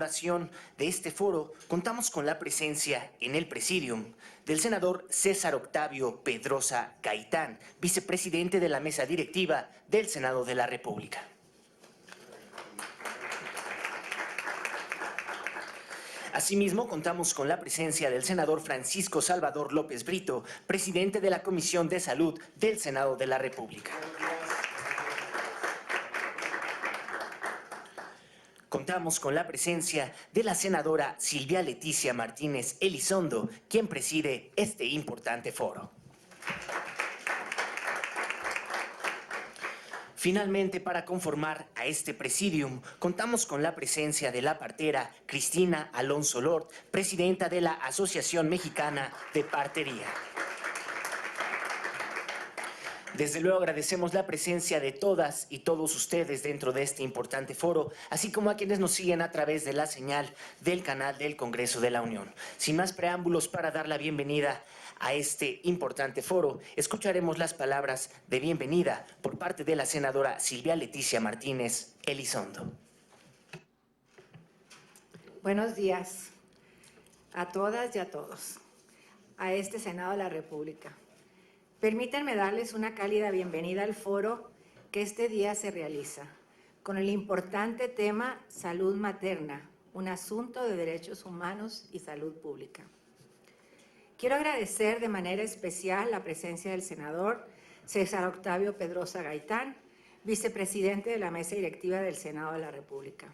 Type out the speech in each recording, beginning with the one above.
reanudación de este foro, contamos con la presencia en el presidium del senador César Octavio Pedrosa Gaitán, vicepresidente de la mesa directiva del Senado de la República. Asimismo, contamos con la presencia del senador Francisco Salvador López Brito, presidente de la Comisión de Salud del Senado de la República. Contamos con la presencia de la senadora Silvia Leticia Martínez Elizondo, quien preside este importante foro. Finalmente, para conformar a este presidium, contamos con la presencia de la partera Cristina Alonso Lord, presidenta de la Asociación Mexicana de Partería. Desde luego agradecemos la presencia de todas y todos ustedes dentro de este importante foro, así como a quienes nos siguen a través de la señal del canal del Congreso de la Unión. Sin más preámbulos, para dar la bienvenida a este importante foro, escucharemos las palabras de bienvenida por parte de la senadora Silvia Leticia Martínez Elizondo. Buenos días a todas y a todos a este Senado de la República. Permítanme darles una cálida bienvenida al foro que este día se realiza con el importante tema Salud Materna, un asunto de derechos humanos y salud pública. Quiero agradecer de manera especial la presencia del senador César Octavio Pedrosa Gaitán, vicepresidente de la mesa directiva del Senado de la República,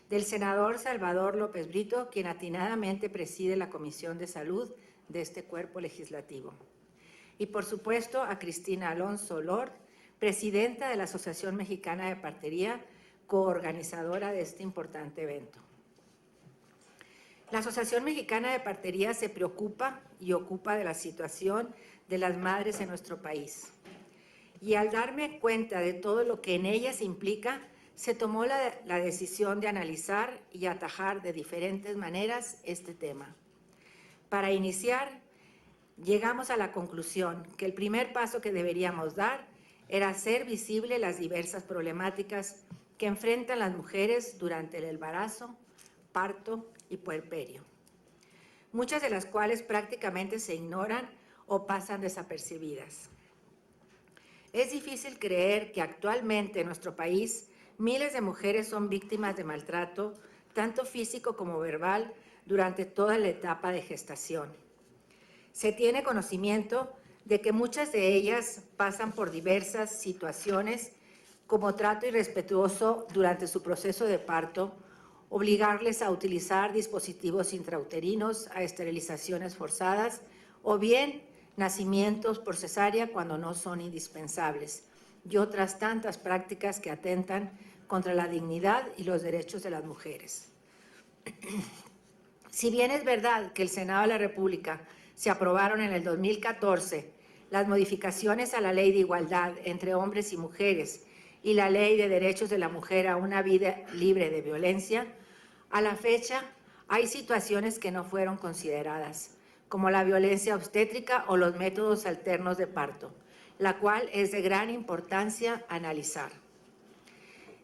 del senador Salvador López Brito, quien atinadamente preside la Comisión de Salud de este cuerpo legislativo, y por supuesto a Cristina Alonso Lord, presidenta de la Asociación Mexicana de Partería, coorganizadora de este importante evento. La Asociación Mexicana de Partería se preocupa y ocupa de la situación de las madres en nuestro país. Y al darme cuenta de todo lo que en ellas implica, se tomó la decisión de analizar y atajar de diferentes maneras este tema. Para iniciar, llegamos a la conclusión que el primer paso que deberíamos dar era hacer visible las diversas problemáticas que enfrentan las mujeres durante el embarazo, parto y puerperio, muchas de las cuales prácticamente se ignoran o pasan desapercibidas. Es difícil creer que actualmente en nuestro país miles de mujeres son víctimas de maltrato, tanto físico como verbal, durante toda la etapa de gestación. Se tiene conocimiento de que muchas de ellas pasan por diversas situaciones como trato irrespetuoso durante su proceso de parto, obligarles a utilizar dispositivos intrauterinos, a esterilizaciones forzadas o bien nacimientos por cesárea cuando no son indispensables, y otras tantas prácticas que atentan contra la dignidad y los derechos de las mujeres. Si bien es verdad que el Senado de la República se aprobaron en el 2014 las modificaciones a la Ley de Igualdad entre hombres y mujeres y la Ley de Derechos de la Mujer a una vida libre de violencia, a la fecha hay situaciones que no fueron consideradas, como la violencia obstétrica o los métodos alternos de parto, la cual es de gran importancia analizar.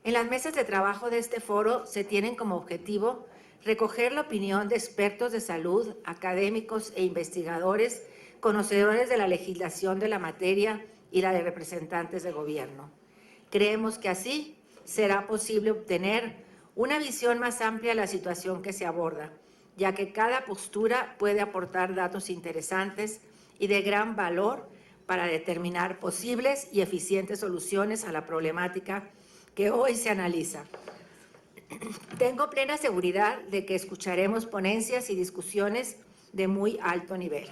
En las mesas de trabajo de este foro se tienen como objetivo recoger la opinión de expertos de salud, académicos e investigadores, conocedores de la legislación de la materia y la de representantes de gobierno. Creemos que así será posible obtener una visión más amplia de la situación que se aborda, ya que cada postura puede aportar datos interesantes y de gran valor para determinar posibles y eficientes soluciones a la problemática que hoy se analiza. Tengo plena seguridad de que escucharemos ponencias y discusiones de muy alto nivel.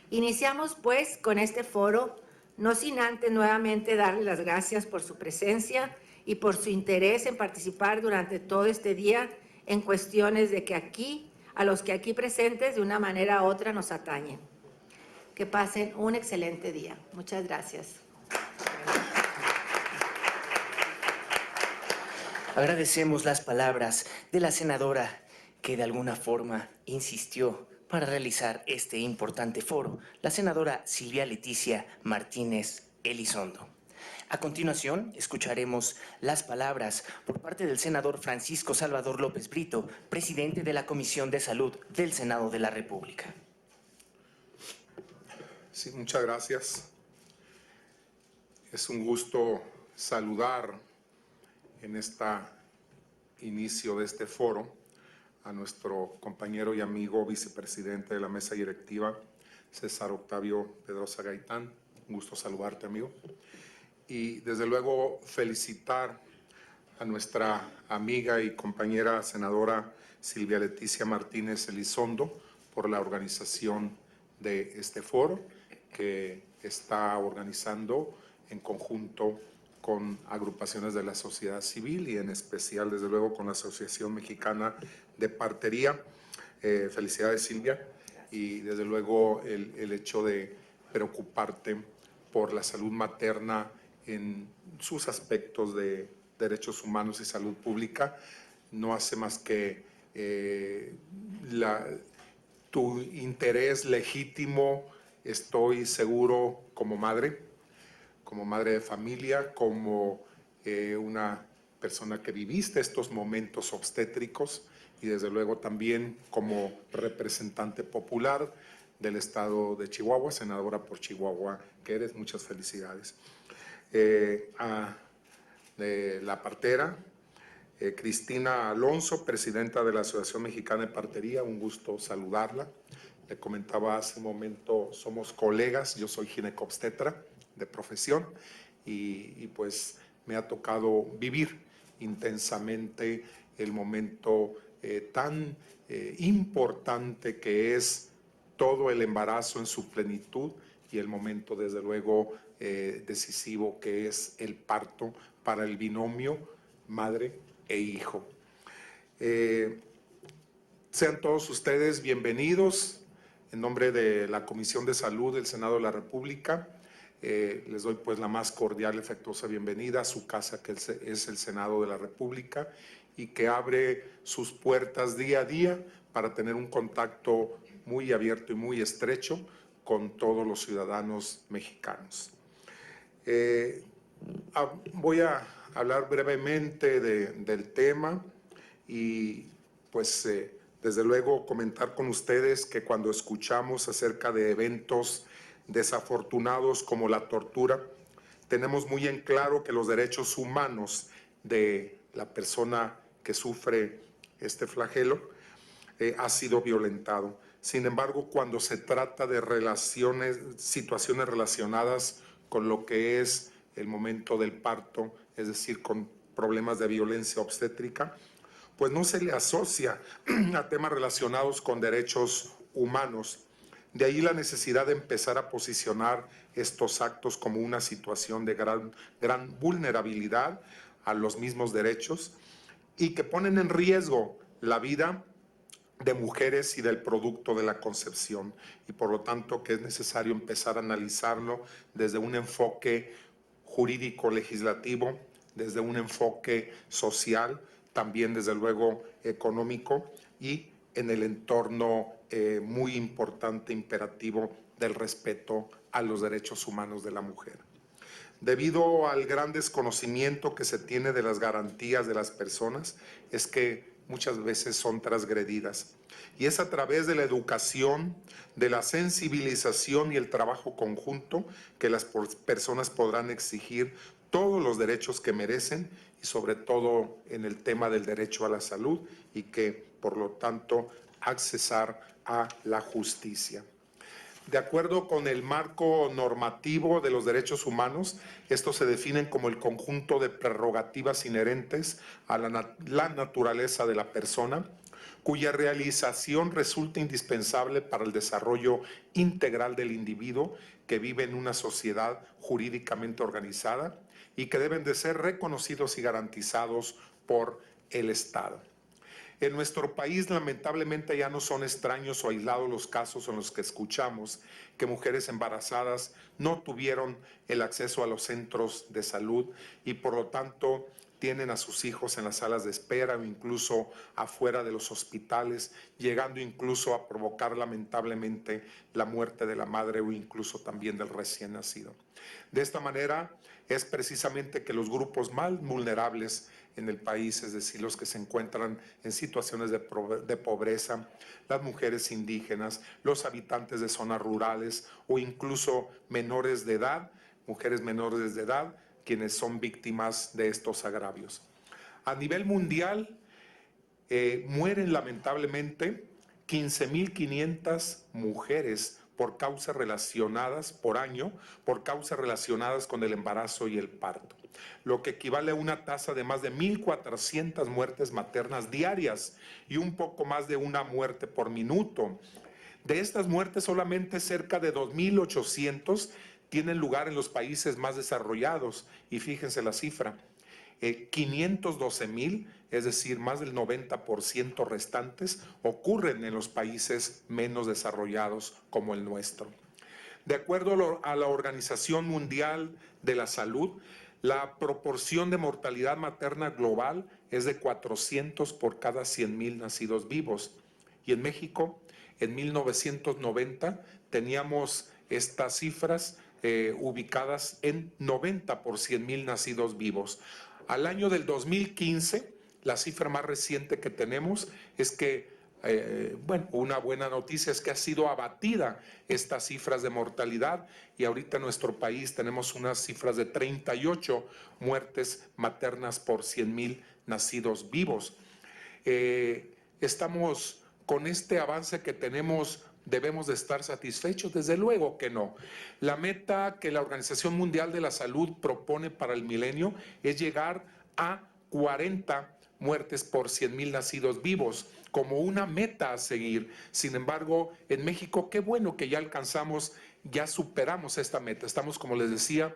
Iniciamos, pues, con este foro, no sin antes nuevamente darle las gracias por su presencia y por su interés en participar durante todo este día en cuestiones de que aquí, a los que aquí presentes, de una manera u otra nos atañen. Que pasen un excelente día. Muchas gracias. Agradecemos las palabras de la senadora que de alguna forma insistió para realizar este importante foro, la senadora Silvia Leticia Martínez Elizondo. A continuación, escucharemos las palabras por parte del senador Francisco Salvador López Brito, presidente de la Comisión de Salud del Senado de la República. Sí, muchas gracias. Es un gusto saludar en este inicio de este foro a nuestro compañero y amigo vicepresidente de la mesa directiva, César Octavio Pedrosa Gaitán. Un gusto saludarte, amigo. Y desde luego felicitar a nuestra amiga y compañera senadora Silvia Leticia Martínez Elizondo por la organización de este foro que está organizando en conjunto con agrupaciones de la sociedad civil y en especial, desde luego, con la Asociación Mexicana de Partería. Felicidades, Silvia, y desde luego el hecho de preocuparte por la salud materna en sus aspectos de derechos humanos y salud pública no hace más que tu interés legítimo, estoy seguro, como madre de familia, como una persona que viviste estos momentos obstétricos y desde luego también como representante popular del estado de Chihuahua, senadora por Chihuahua que eres. Muchas felicidades. A la partera, Cristina Alonso, presidenta de la Asociación Mexicana de Partería, un gusto saludarla. Le comentaba hace un momento, somos colegas, yo soy ginecobstetra de profesión y pues me ha tocado vivir intensamente el momento tan importante que es todo el embarazo en su plenitud y el momento desde luego decisivo que es el parto para el binomio madre e hijo. Sean todos ustedes bienvenidos en nombre de la Comisión de Salud del Senado de la República. Les doy pues la más cordial y afectuosa bienvenida a su casa, que es el Senado de la República, y que abre sus puertas día a día para tener un contacto muy abierto y muy estrecho con todos los ciudadanos mexicanos. Voy a hablar brevemente del tema y pues desde luego comentar con ustedes que cuando escuchamos acerca de eventos desafortunados como la tortura, tenemos muy en claro que los derechos humanos de la persona que sufre este flagelo ha sido violentado. Sin embargo, cuando se trata de situaciones relacionadas con lo que es el momento del parto, es decir, con problemas de violencia obstétrica, pues no se le asocia a temas relacionados con derechos humanos. De ahí la necesidad de empezar a posicionar estos actos como una situación de gran vulnerabilidad a los mismos derechos y que ponen en riesgo la vida de mujeres y del producto de la concepción, y por lo tanto que es necesario empezar a analizarlo desde un enfoque jurídico legislativo, desde un enfoque social, también desde luego económico y en el entorno muy importante, imperativo del respeto a los derechos humanos de la mujer. Debido al gran desconocimiento que se tiene de las garantías de las personas, es que muchas veces son transgredidas. Y es a través de la educación, de la sensibilización y el trabajo conjunto que las personas podrán exigir todos los derechos que merecen y sobre todo en el tema del derecho a la salud y que, por lo tanto, accesar a la justicia. De acuerdo con el marco normativo de los derechos humanos, estos se definen como el conjunto de prerrogativas inherentes a la naturaleza de la persona, cuya realización resulta indispensable para el desarrollo integral del individuo que vive en una sociedad jurídicamente organizada y que deben de ser reconocidos y garantizados por el Estado. En nuestro país, lamentablemente, ya no son extraños o aislados los casos en los que escuchamos que mujeres embarazadas no tuvieron el acceso a los centros de salud y, por lo tanto, tienen a sus hijos en las salas de espera o incluso afuera de los hospitales, llegando incluso a provocar lamentablemente la muerte de la madre o incluso también del recién nacido. De esta manera es precisamente que los grupos más vulnerables en el país, es decir, los que se encuentran en situaciones de pobreza, las mujeres indígenas, los habitantes de zonas rurales o incluso menores de edad, mujeres menores de edad, quienes son víctimas de estos agravios. A nivel mundial, mueren lamentablemente 15.500 mujeres por causas relacionadas por año, por causas relacionadas con el embarazo y el parto, lo que equivale a una tasa de más de 1.400 muertes maternas diarias y un poco más de una muerte por minuto. De estas muertes, solamente cerca de 2.800 tienen lugar en los países más desarrollados, y fíjense la cifra, 512.000, es decir, más del 90% restantes, ocurren en los países menos desarrollados como el nuestro. De acuerdo a la Organización Mundial de la Salud, la proporción de mortalidad materna global es de 400 por cada 100.000 nacidos vivos. Y en México, en 1990, teníamos estas cifras ubicadas en 90 por 100.000 nacidos vivos. Al año del 2015, la cifra más reciente que tenemos es que, una buena noticia es que ha sido abatida estas cifras de mortalidad, y ahorita en nuestro país tenemos unas cifras de 38 muertes maternas por 100.000 nacidos vivos. Estamos con este avance que tenemos. ¿Debemos de estar satisfechos? Desde luego que no. La meta que la Organización Mundial de la Salud propone para el milenio es llegar a 40 muertes por 100.000 nacidos vivos, como una meta a seguir. Sin embargo, en México, qué bueno que ya alcanzamos, ya superamos esta meta. Estamos, como les decía,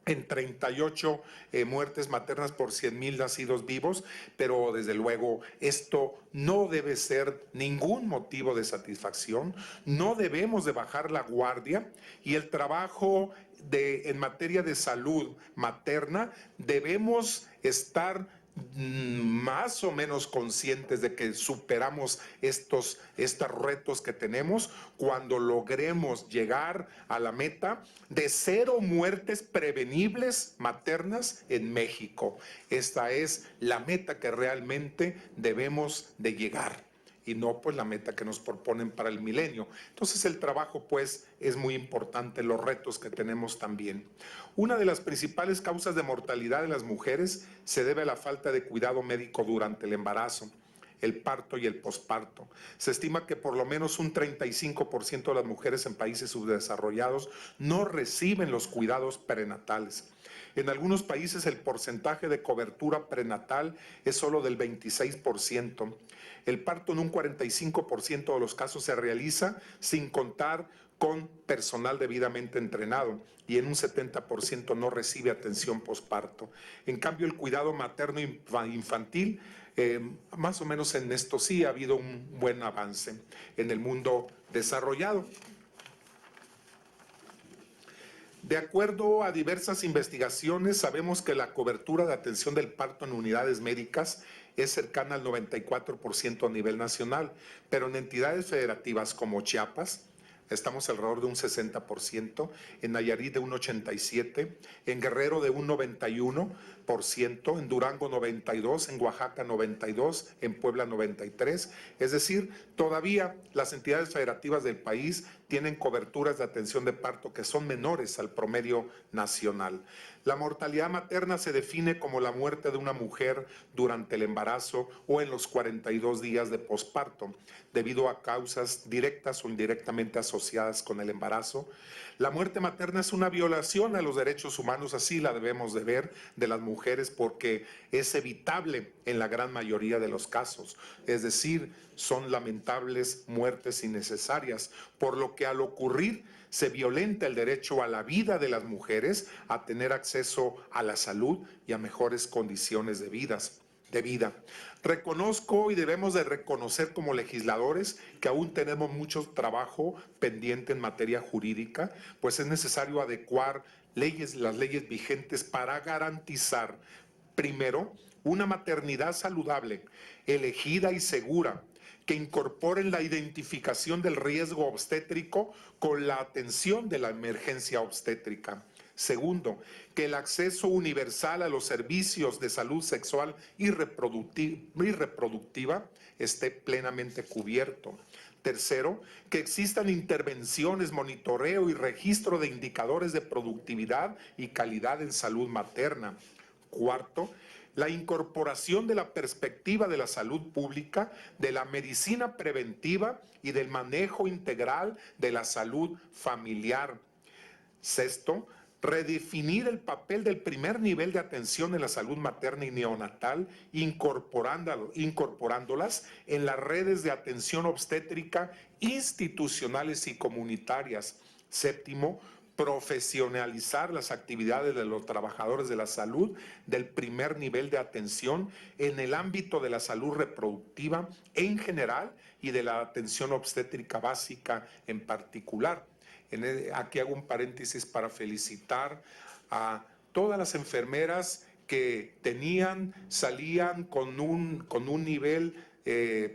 en 38 muertes maternas por 100.000 nacidos vivos, pero desde luego esto no debe ser ningún motivo de satisfacción. No debemos de bajar la guardia, y el trabajo en materia de salud materna debemos estar más o menos conscientes de que superamos estos retos que tenemos cuando logremos llegar a la meta de 0 muertes prevenibles maternas en México. Esta es la meta que realmente debemos de llegar, y no pues la meta que nos proponen para el milenio. Entonces el trabajo pues es muy importante, los retos que tenemos también. Una de las principales causas de mortalidad de las mujeres se debe a la falta de cuidado médico durante el embarazo, el parto y el posparto. Se estima que por lo menos un 35% de las mujeres en países subdesarrollados no reciben los cuidados prenatales. En algunos países el porcentaje de cobertura prenatal es solo del 26%. El parto en un 45% de los casos se realiza sin contar con personal debidamente entrenado, y en un 70% no recibe atención posparto. En cambio, el cuidado materno infantil, más o menos en esto sí ha habido un buen avance en el mundo desarrollado. De acuerdo a diversas investigaciones, sabemos que la cobertura de atención del parto en unidades médicas es cercana al 94% a nivel nacional, pero en entidades federativas como Chiapas estamos alrededor de un 60%, en Nayarit de un 87%, en Guerrero de un 91%, en Durango 92%, en Oaxaca 92%, en Puebla 93%. Es decir, todavía las entidades federativas del país tienen coberturas de atención de parto que son menores al promedio nacional. La mortalidad materna se define como la muerte de una mujer durante el embarazo o en los 42 días de posparto, debido a causas directas o indirectamente asociadas con el embarazo. La muerte materna es una violación a los derechos humanos, así la debemos de ver, de las mujeres, porque es evitable en la gran mayoría de los casos. Es decir, son lamentables muertes innecesarias, por lo que al ocurrir se violenta el derecho a la vida de las mujeres, a tener acceso a la salud y a mejores condiciones de vida. Reconozco y debemos de reconocer como legisladores que aún tenemos mucho trabajo pendiente en materia jurídica, pues es necesario adecuar las leyes vigentes para garantizar, primero, una maternidad saludable, elegida y segura, que incorporen la identificación del riesgo obstétrico con la atención de la emergencia obstétrica. Segundo, que el acceso universal a los servicios de salud sexual y reproductiva esté plenamente cubierto. Tercero, que existan intervenciones, monitoreo y registro de indicadores de productividad y calidad en salud materna. Cuarto, la incorporación de la perspectiva de la salud pública, de la medicina preventiva y del manejo integral de la salud familiar. Sexto, redefinir el papel del primer nivel de atención en la salud materna y neonatal, incorporándolas en las redes de atención obstétrica institucionales y comunitarias. Séptimo, profesionalizar las actividades de los trabajadores de la salud del primer nivel de atención en el ámbito de la salud reproductiva en general y de la atención obstétrica básica en particular. Aquí hago un paréntesis para felicitar a todas las enfermeras que salían con un nivel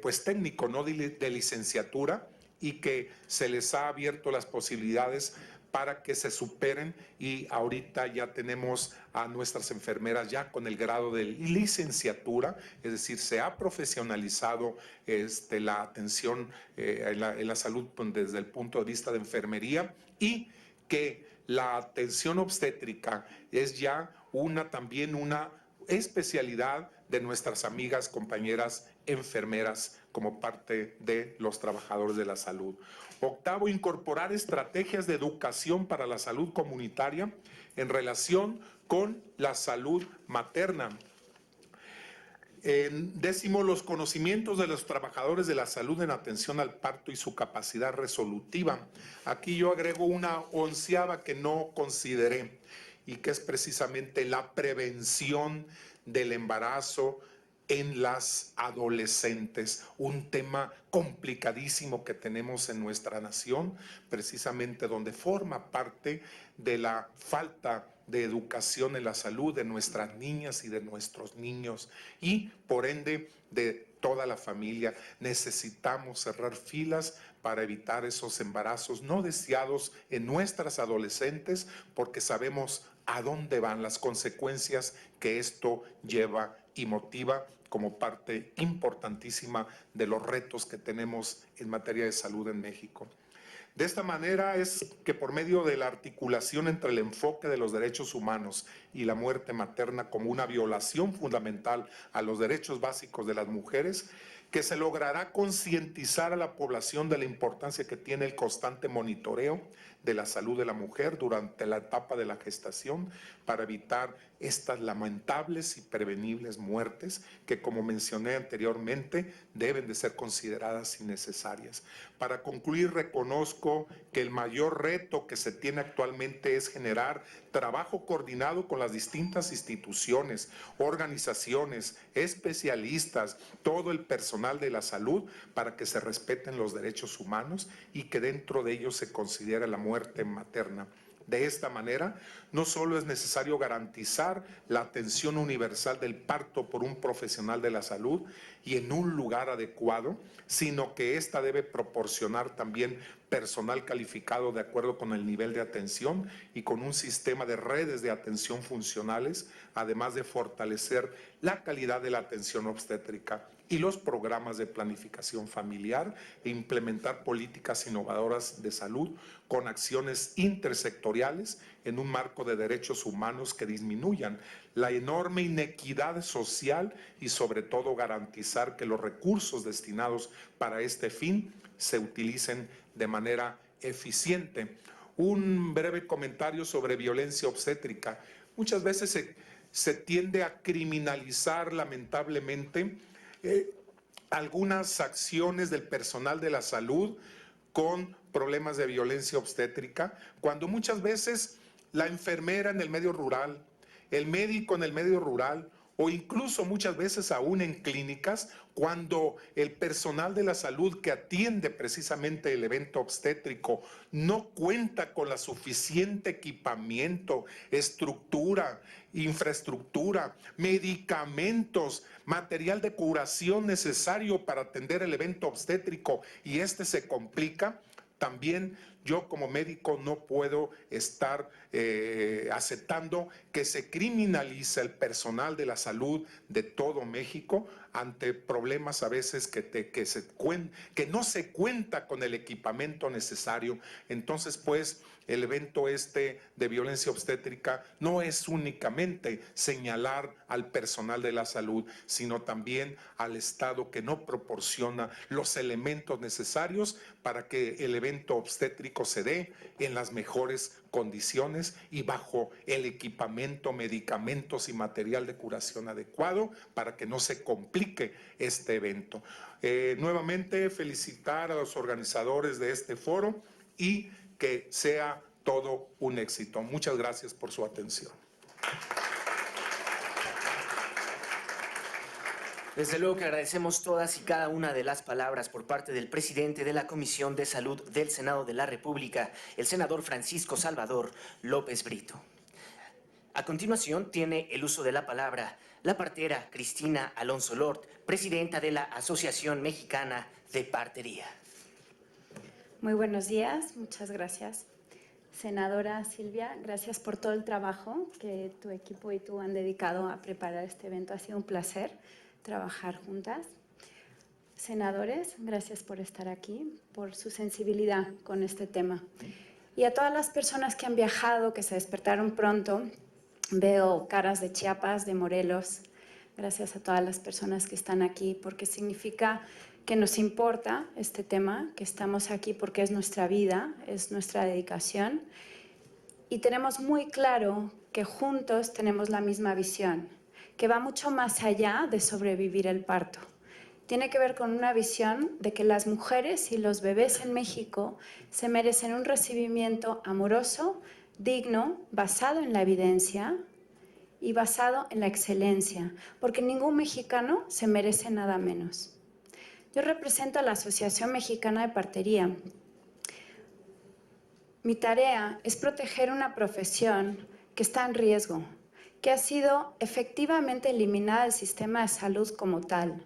pues técnico, no de licenciatura, y que se les ha abierto las posibilidades para que se superen, y ahorita ya tenemos a nuestras enfermeras ya con el grado de licenciatura, es decir, se ha profesionalizado la atención en la salud desde el punto de vista de enfermería, y que la atención obstétrica es ya también una especialidad de nuestras amigas, compañeras enfermeras como parte de los trabajadores de la salud. Octavo, incorporar estrategias de educación para la salud comunitaria en relación con la salud materna. Décimo, los conocimientos de los trabajadores de la salud en atención al parto y su capacidad resolutiva. Aquí yo agrego una onceava que no consideré, y que es precisamente la prevención del embarazo en las adolescentes, un tema complicadísimo que tenemos en nuestra nación, precisamente donde forma parte de la falta de educación en la salud de nuestras niñas y de nuestros niños, y por ende de toda la familia. Necesitamos cerrar filas para evitar esos embarazos no deseados en nuestras adolescentes, porque sabemos a dónde van las consecuencias que esto lleva y motiva como parte importantísima de los retos que tenemos en materia de salud en México. De esta manera es que por medio de la articulación entre el enfoque de los derechos humanos y la muerte materna como una violación fundamental a los derechos básicos de las mujeres, que se logrará concientizar a la población de la importancia que tiene el constante monitoreo de la salud de la mujer durante la etapa de la gestación para evitar estas lamentables y prevenibles muertes que, como mencioné anteriormente, deben de ser consideradas innecesarias. Para concluir, reconozco que el mayor reto que se tiene actualmente es generar trabajo coordinado con las distintas instituciones, organizaciones, especialistas, todo el personal de la salud, para que se respeten los derechos humanos y que dentro de ellos se considere la muerte materna. De esta manera, no solo es necesario garantizar la atención universal del parto por un profesional de la salud y en un lugar adecuado, sino que ésta debe proporcionar también personal calificado de acuerdo con el nivel de atención y con un sistema de redes de atención funcionales, además de fortalecer la calidad de la atención obstétrica y los programas de planificación familiar e implementar políticas innovadoras de salud con acciones intersectoriales en un marco de derechos humanos que disminuyan la enorme inequidad social y sobre todo garantizar que los recursos destinados para este fin se utilicen de manera eficiente. Un breve comentario sobre violencia obstétrica. Muchas veces se tiende a criminalizar lamentablemente algunas acciones del personal de la salud con problemas de violencia obstétrica, cuando muchas veces la enfermera en el medio rural, el médico en el medio rural, o incluso muchas veces aún en clínicas, cuando el personal de la salud que atiende precisamente el evento obstétrico no cuenta con la suficiente equipamiento, estructura, infraestructura, medicamentos, material de curación necesario para atender el evento obstétrico, y este se complica, También yo como médico no puedo estar aceptando que se criminalice el personal de la salud de todo México ante problemas a veces que no se cuenta con el equipamiento necesario. Entonces, pues, el evento de violencia obstétrica no es únicamente señalar al personal de la salud, sino también al Estado que no proporciona los elementos necesarios para que el evento obstétrico se dé en las mejores condiciones y bajo el equipamiento, medicamentos y material de curación adecuado para que no se complique este evento. Nuevamente felicitar a los organizadores de este foro y que sea todo un éxito. Muchas gracias por su atención. Desde luego que agradecemos todas y cada una de las palabras por parte del presidente de la Comisión de Salud del Senado de la República, el senador Francisco Salvador López Brito. A continuación tiene el uso de la palabra la partera Cristina Alonso Lord, presidenta de la Asociación Mexicana de Partería. Muy buenos días, muchas gracias. Senadora Silvia, gracias por todo el trabajo que tu equipo y tú han dedicado a preparar este evento. Ha sido un placer trabajar juntas. Senadores, gracias por estar aquí, por su sensibilidad con este tema. Y a todas las personas que han viajado, que se despertaron pronto, veo caras de Chiapas, de Morelos. Gracias a todas las personas que están aquí, porque significa que nos importa este tema, que estamos aquí porque es nuestra vida, es nuestra dedicación. Y tenemos muy claro que juntos tenemos la misma visión, que va mucho más allá de sobrevivir el parto. Tiene que ver con una visión de que las mujeres y los bebés en México se merecen un recibimiento amoroso, digno, basado en la evidencia y basado en la excelencia, porque ningún mexicano se merece nada menos. Yo represento a la Asociación Mexicana de Partería. Mi tarea es proteger una profesión que está en riesgo, que ha sido efectivamente eliminada del sistema de salud como tal.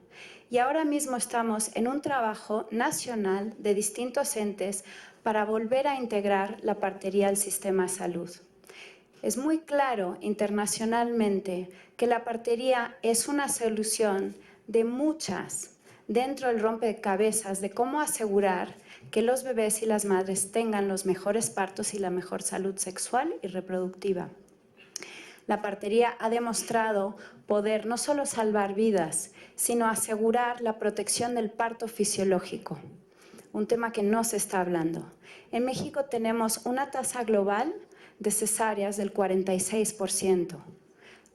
Y ahora mismo estamos en un trabajo nacional de distintos entes para volver a integrar la partería al sistema de salud. Es muy claro internacionalmente que la partería es una solución de muchas dentro del rompecabezas de cómo asegurar que los bebés y las madres tengan los mejores partos y la mejor salud sexual y reproductiva. La partería ha demostrado poder no solo salvar vidas, sino asegurar la protección del parto fisiológico, un tema que no se está hablando. En México tenemos una tasa global de cesáreas del 46%.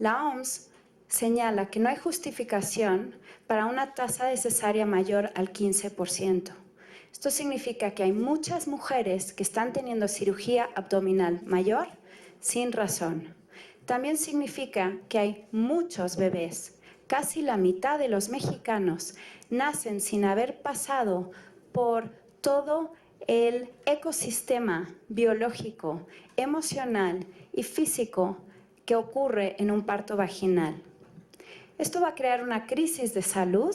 La OMS señala que no hay justificación para una tasa de cesárea mayor al 15%. Esto significa que hay muchas mujeres que están teniendo cirugía abdominal mayor sin razón. También significa que hay muchos bebés, casi la mitad de los mexicanos, nacen sin haber pasado por todo el ecosistema biológico, emocional y físico que ocurre en un parto vaginal. Esto va a crear una crisis de salud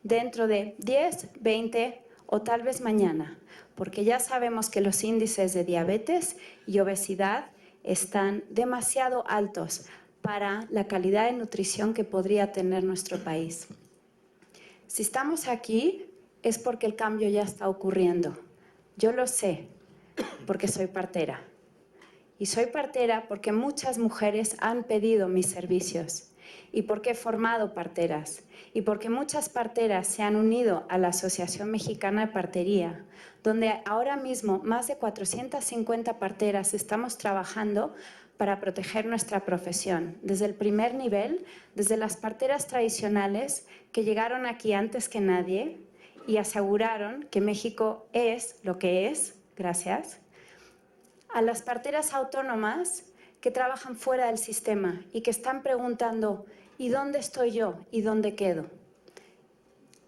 dentro de 10, 20 o tal vez mañana, porque ya sabemos que los índices de diabetes y obesidad están demasiado altos para la calidad de nutrición que podría tener nuestro país. Si estamos aquí es porque el cambio ya está ocurriendo. Yo lo sé porque soy partera. Y soy partera porque muchas mujeres han pedido mis servicios y porque he formado parteras y porque muchas parteras se han unido a la Asociación Mexicana de Partería, donde ahora mismo más de 450 parteras estamos trabajando para proteger nuestra profesión, desde el primer nivel, desde las parteras tradicionales que llegaron aquí antes que nadie y aseguraron que México es lo que es, gracias, a las parteras autónomas que trabajan fuera del sistema y que están preguntando ¿y dónde estoy yo? ¿Y dónde quedo?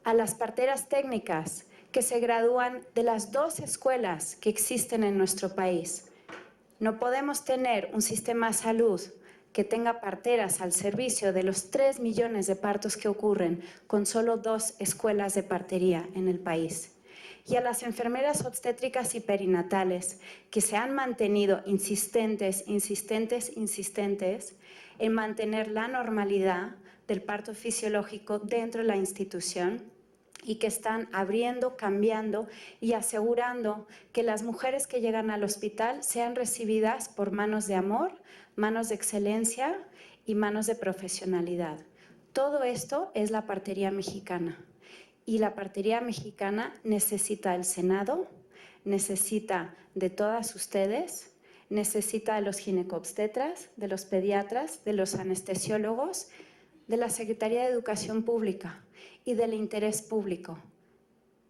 A las parteras técnicas que se gradúan de las 2 escuelas que existen en nuestro país. No podemos tener un sistema de salud que tenga parteras al servicio de los 3 millones de partos que ocurren con solo 2 escuelas de partería en el país. y a las enfermeras obstétricas y perinatales que se han mantenido insistentes en mantener la normalidad del parto fisiológico dentro de la institución y que están abriendo, cambiando y asegurando que las mujeres que llegan al hospital sean recibidas por manos de amor, manos de excelencia y manos de profesionalidad. Todo esto es la partería mexicana. Y la partería mexicana necesita del Senado, necesita de todas ustedes, necesita de los ginecobstetras, de los pediatras, de los anestesiólogos, de la Secretaría de Educación Pública y del interés público.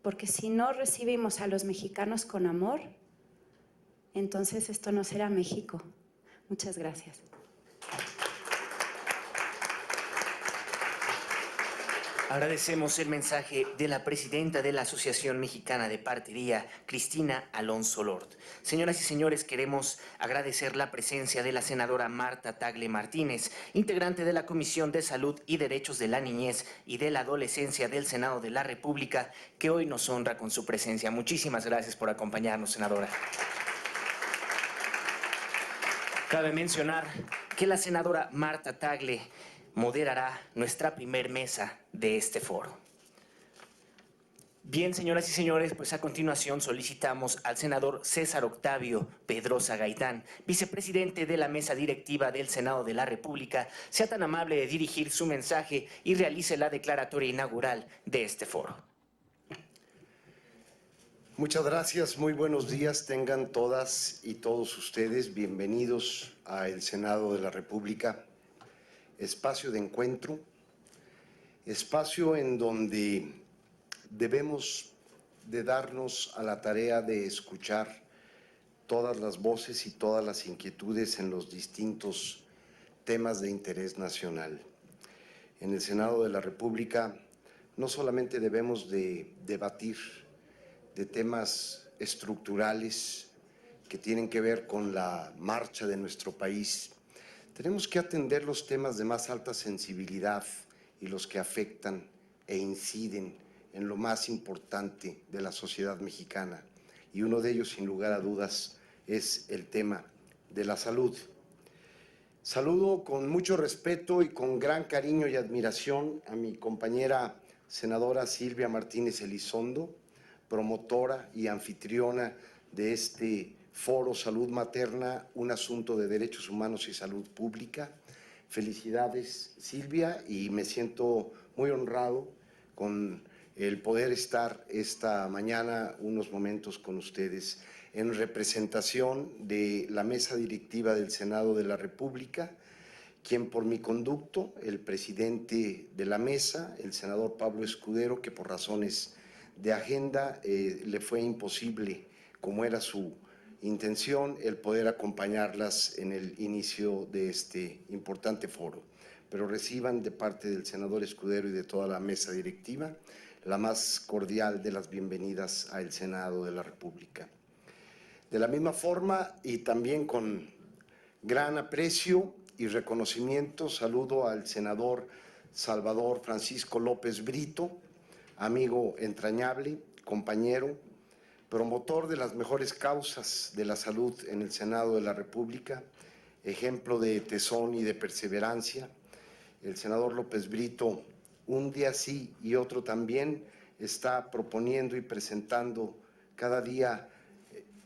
Porque si no recibimos a los mexicanos con amor, entonces esto no será México. Muchas gracias. Agradecemos el mensaje de la presidenta de la Asociación Mexicana de Partería, Cristina Alonso Lord. Señoras y señores, queremos agradecer la presencia de la senadora Marta Tagle Martínez, integrante de la Comisión de Salud y Derechos de la Niñez y de la Adolescencia del Senado de la República, que hoy nos honra con su presencia. Muchísimas gracias por acompañarnos, senadora. Cabe mencionar que la senadora Marta Tagle moderará nuestra primer mesa de este foro. Bien, señoras y señores, pues a continuación solicitamos al senador César Octavio Pedrosa Gaitán, vicepresidente de la mesa directiva del Senado de la República, sea tan amable de dirigir su mensaje y realice la declaratoria inaugural de este foro. Muchas gracias, muy buenos días tengan todas y todos ustedes. Bienvenidos al Senado de la República, espacio de encuentro, espacio en donde debemos de darnos a la tarea de escuchar todas las voces y todas las inquietudes en los distintos temas de interés nacional. En el Senado de la República no solamente debemos de debatir de temas estructurales que tienen que ver con la marcha de nuestro país, tenemos que atender los temas de más alta sensibilidad y los que afectan e inciden en lo más importante de la sociedad mexicana. Y uno de ellos, sin lugar a dudas, es el tema de la salud. Saludo con mucho respeto y con gran cariño y admiración a mi compañera senadora Silvia Martínez Elizondo, promotora y anfitriona de este Foro Salud Materna, un asunto de derechos humanos y salud pública. Felicidades, Silvia, y me siento muy honrado con el poder estar esta mañana unos momentos con ustedes en representación de la mesa directiva del Senado de la República, quien por mi conducto, el presidente de la mesa, el senador Pablo Escudero, que por razones de agenda le fue imposible, como era su intención, el poder acompañarlas en el inicio de este importante foro. Pero reciban de parte del senador Escudero y de toda la mesa directiva la más cordial de las bienvenidas al Senado de la República. De la misma forma y también con gran aprecio y reconocimiento, saludo al senador Salvador Francisco López Brito, amigo entrañable, compañero, promotor de las mejores causas de la salud en el Senado de la República, ejemplo de tesón y de perseverancia. El senador López Brito, un día sí y otro también, está proponiendo y presentando cada día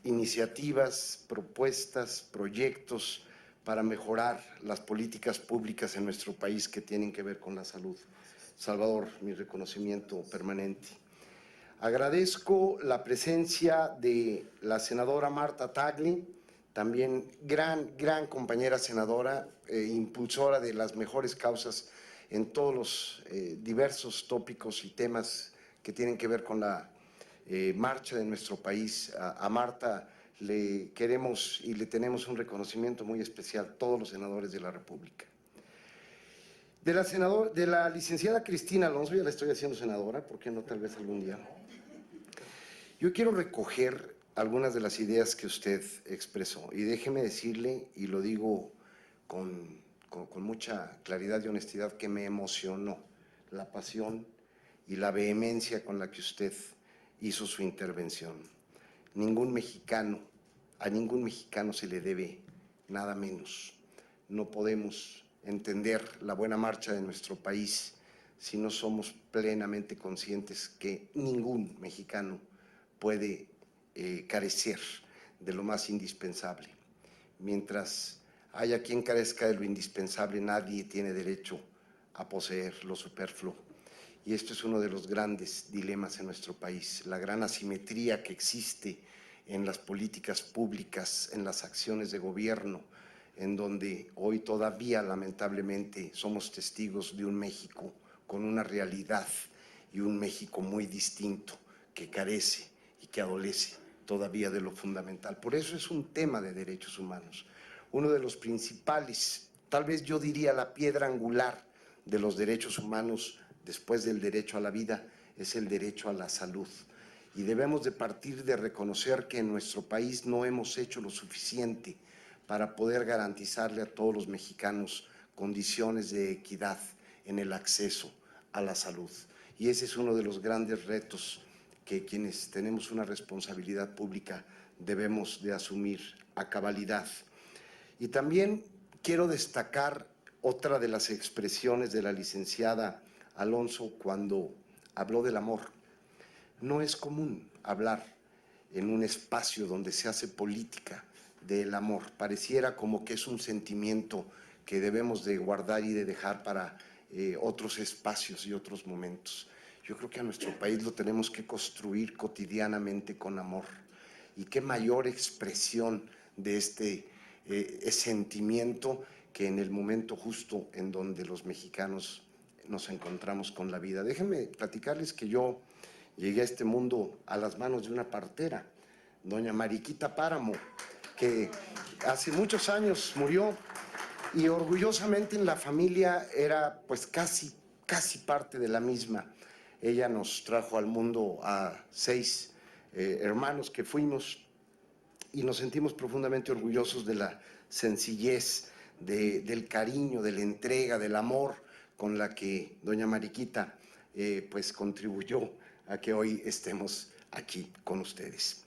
iniciativas, propuestas, proyectos para mejorar las políticas públicas en nuestro país que tienen que ver con la salud. Salvador, mi reconocimiento permanente. Agradezco la presencia de la senadora Marta Tagle, también gran compañera senadora, impulsora de las mejores causas en todos los diversos tópicos y temas que tienen que ver con la marcha de nuestro país. A Marta le queremos y le tenemos un reconocimiento muy especial, todos los senadores de la República. De la licenciada Cristina Alonso, ya la estoy haciendo senadora, ¿por qué no tal vez algún día? Yo quiero recoger algunas de las ideas que usted expresó y déjeme decirle, y lo digo con mucha claridad y honestidad, que me emocionó la pasión y la vehemencia con la que usted hizo su intervención. A ningún mexicano se le debe nada menos. No podemos entender la buena marcha de nuestro país si no somos plenamente conscientes que ningún mexicano puede carecer de lo más indispensable. Mientras haya quien carezca de lo indispensable, nadie tiene derecho a poseer lo superfluo. Y esto es uno de los grandes dilemas en nuestro país, la gran asimetría que existe en las políticas públicas, en las acciones de gobierno, en donde hoy todavía lamentablemente somos testigos de un México con una realidad y un México muy distinto, que carece y que adolece todavía de lo fundamental. Por eso es un tema de derechos humanos, uno de los principales, tal vez yo diría la piedra angular de los derechos humanos después del derecho a la vida, es el derecho a la salud. Y debemos de partir de reconocer que en nuestro país no hemos hecho lo suficiente para poder garantizarle a todos los mexicanos condiciones de equidad en el acceso a la salud. Y ese es uno de los grandes retos que quienes tenemos una responsabilidad pública debemos de asumir a cabalidad. Y también quiero destacar otra de las expresiones de la licenciada Alonso cuando habló del amor. No es común hablar en un espacio donde se hace política del amor. Pareciera como que es un sentimiento que debemos de guardar y de dejar para otros espacios y otros momentos. Yo creo que a nuestro país lo tenemos que construir cotidianamente con amor. Y qué mayor expresión de este sentimiento que en el momento justo en donde los mexicanos nos encontramos con la vida. Déjenme platicarles que yo llegué a este mundo a las manos de una partera, doña Mariquita Páramo, que hace muchos años murió y orgullosamente en la familia era pues casi parte de la misma. Ella nos trajo al mundo a 6 hermanos que fuimos y nos sentimos profundamente orgullosos de la sencillez, del cariño, de la entrega, del amor con la que doña Mariquita pues contribuyó a que hoy estemos aquí con ustedes.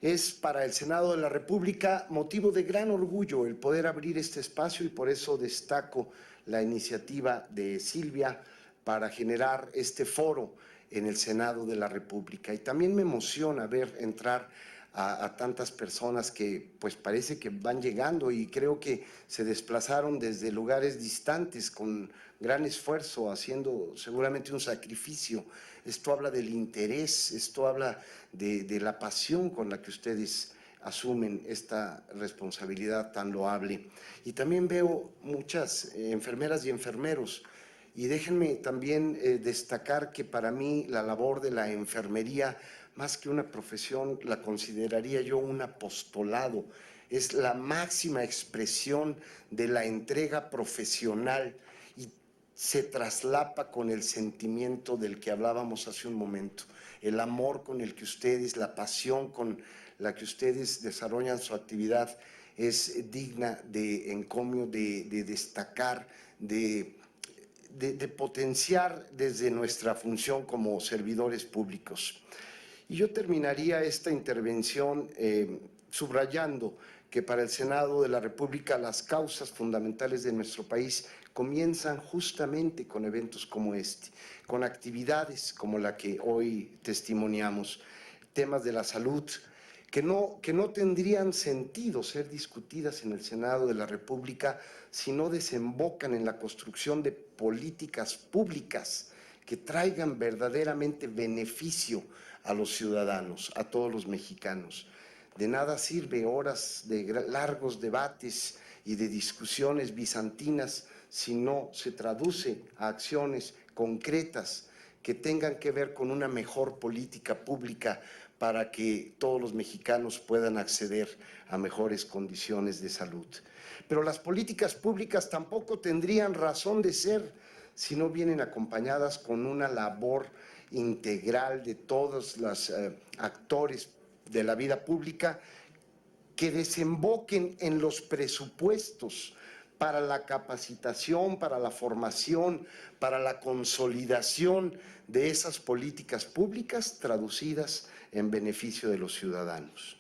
Es para el Senado de la República motivo de gran orgullo el poder abrir este espacio y por eso destaco la iniciativa de Silvia para generar este foro en el Senado de la República. Y también me emociona ver entrar a tantas personas que pues parece que van llegando y creo que se desplazaron desde lugares distantes con gran esfuerzo, haciendo seguramente un sacrificio. Esto habla del interés, esto habla de la pasión con la que ustedes asumen esta responsabilidad tan loable. Y también veo muchas enfermeras y enfermeros. Y déjenme también destacar que para mí la labor de la enfermería, más que una profesión, la consideraría yo un apostolado. Es la máxima expresión de la entrega profesional y se traslapa con el sentimiento del que hablábamos hace un momento. El amor con el que ustedes, la pasión con la que ustedes desarrollan su actividad es digna de encomio, de destacar, de potenciar desde nuestra función como servidores públicos. Y yo terminaría esta intervención subrayando que para el Senado de la República las causas fundamentales de nuestro país comienzan justamente con eventos como este, con actividades como la que hoy testimoniamos, temas de la salud, que no tendrían sentido ser discutidas en el Senado de la República si no desembocan en la construcción de políticas públicas que traigan verdaderamente beneficio a los ciudadanos, a todos los mexicanos. De nada sirve horas de largos debates y de discusiones bizantinas si no se traduce a acciones concretas que tengan que ver con una mejor política pública para que todos los mexicanos puedan acceder a mejores condiciones de salud. Pero las políticas públicas tampoco tendrían razón de ser si no vienen acompañadas con una labor integral de todos los actores de la vida pública que desemboquen en los presupuestos para la capacitación, para la formación, para la consolidación de esas políticas públicas traducidas en beneficio de los ciudadanos.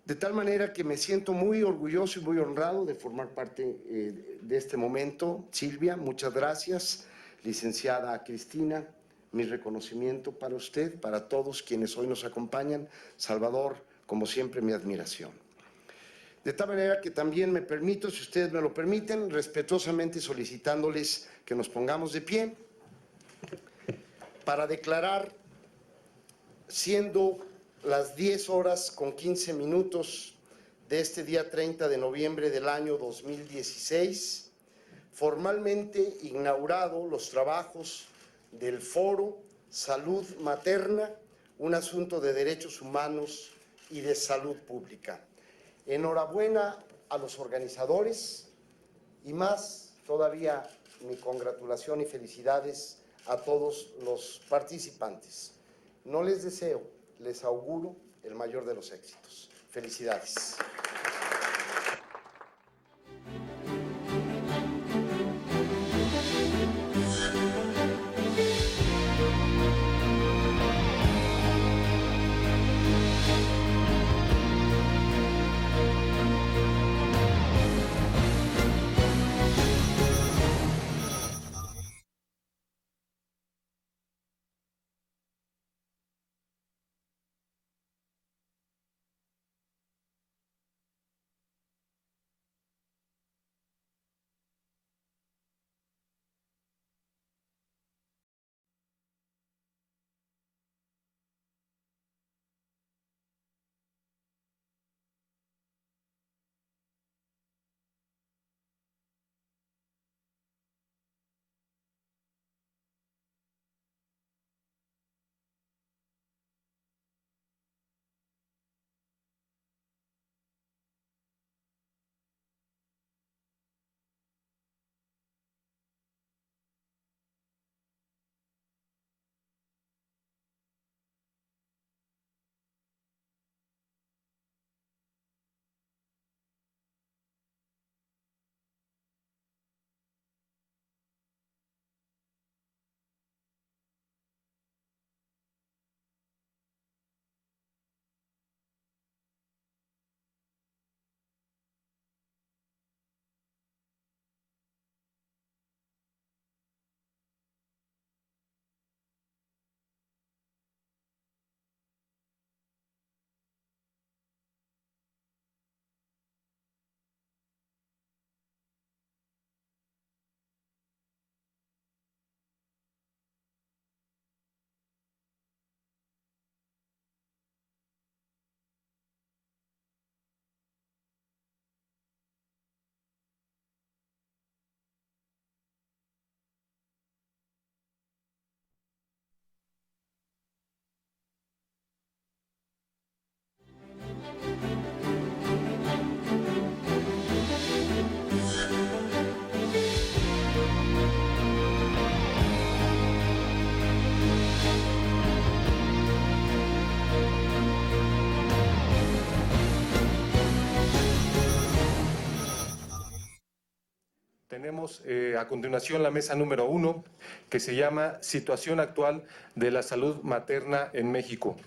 De tal manera que me siento muy orgulloso y muy honrado de formar parte de este momento. Silvia, muchas gracias. Licenciada Cristina, mi reconocimiento para usted, para todos quienes hoy nos acompañan. Salvador, como siempre, mi admiración. De tal manera que también me permito, si ustedes me lo permiten, respetuosamente solicitándoles que nos pongamos de pie para declarar, siendo las 10:15 de este día 30 de noviembre del año 2016, formalmente inaugurado los trabajos del Foro Salud Materna, un asunto de derechos humanos y de salud pública. Enhorabuena a los organizadores y más todavía mi congratulación y felicidades a todos los participantes. No les deseo, les auguro el mayor de los éxitos. Felicidades. Tenemos a continuación la mesa número 1, que se llama Situación actual de la salud materna en México.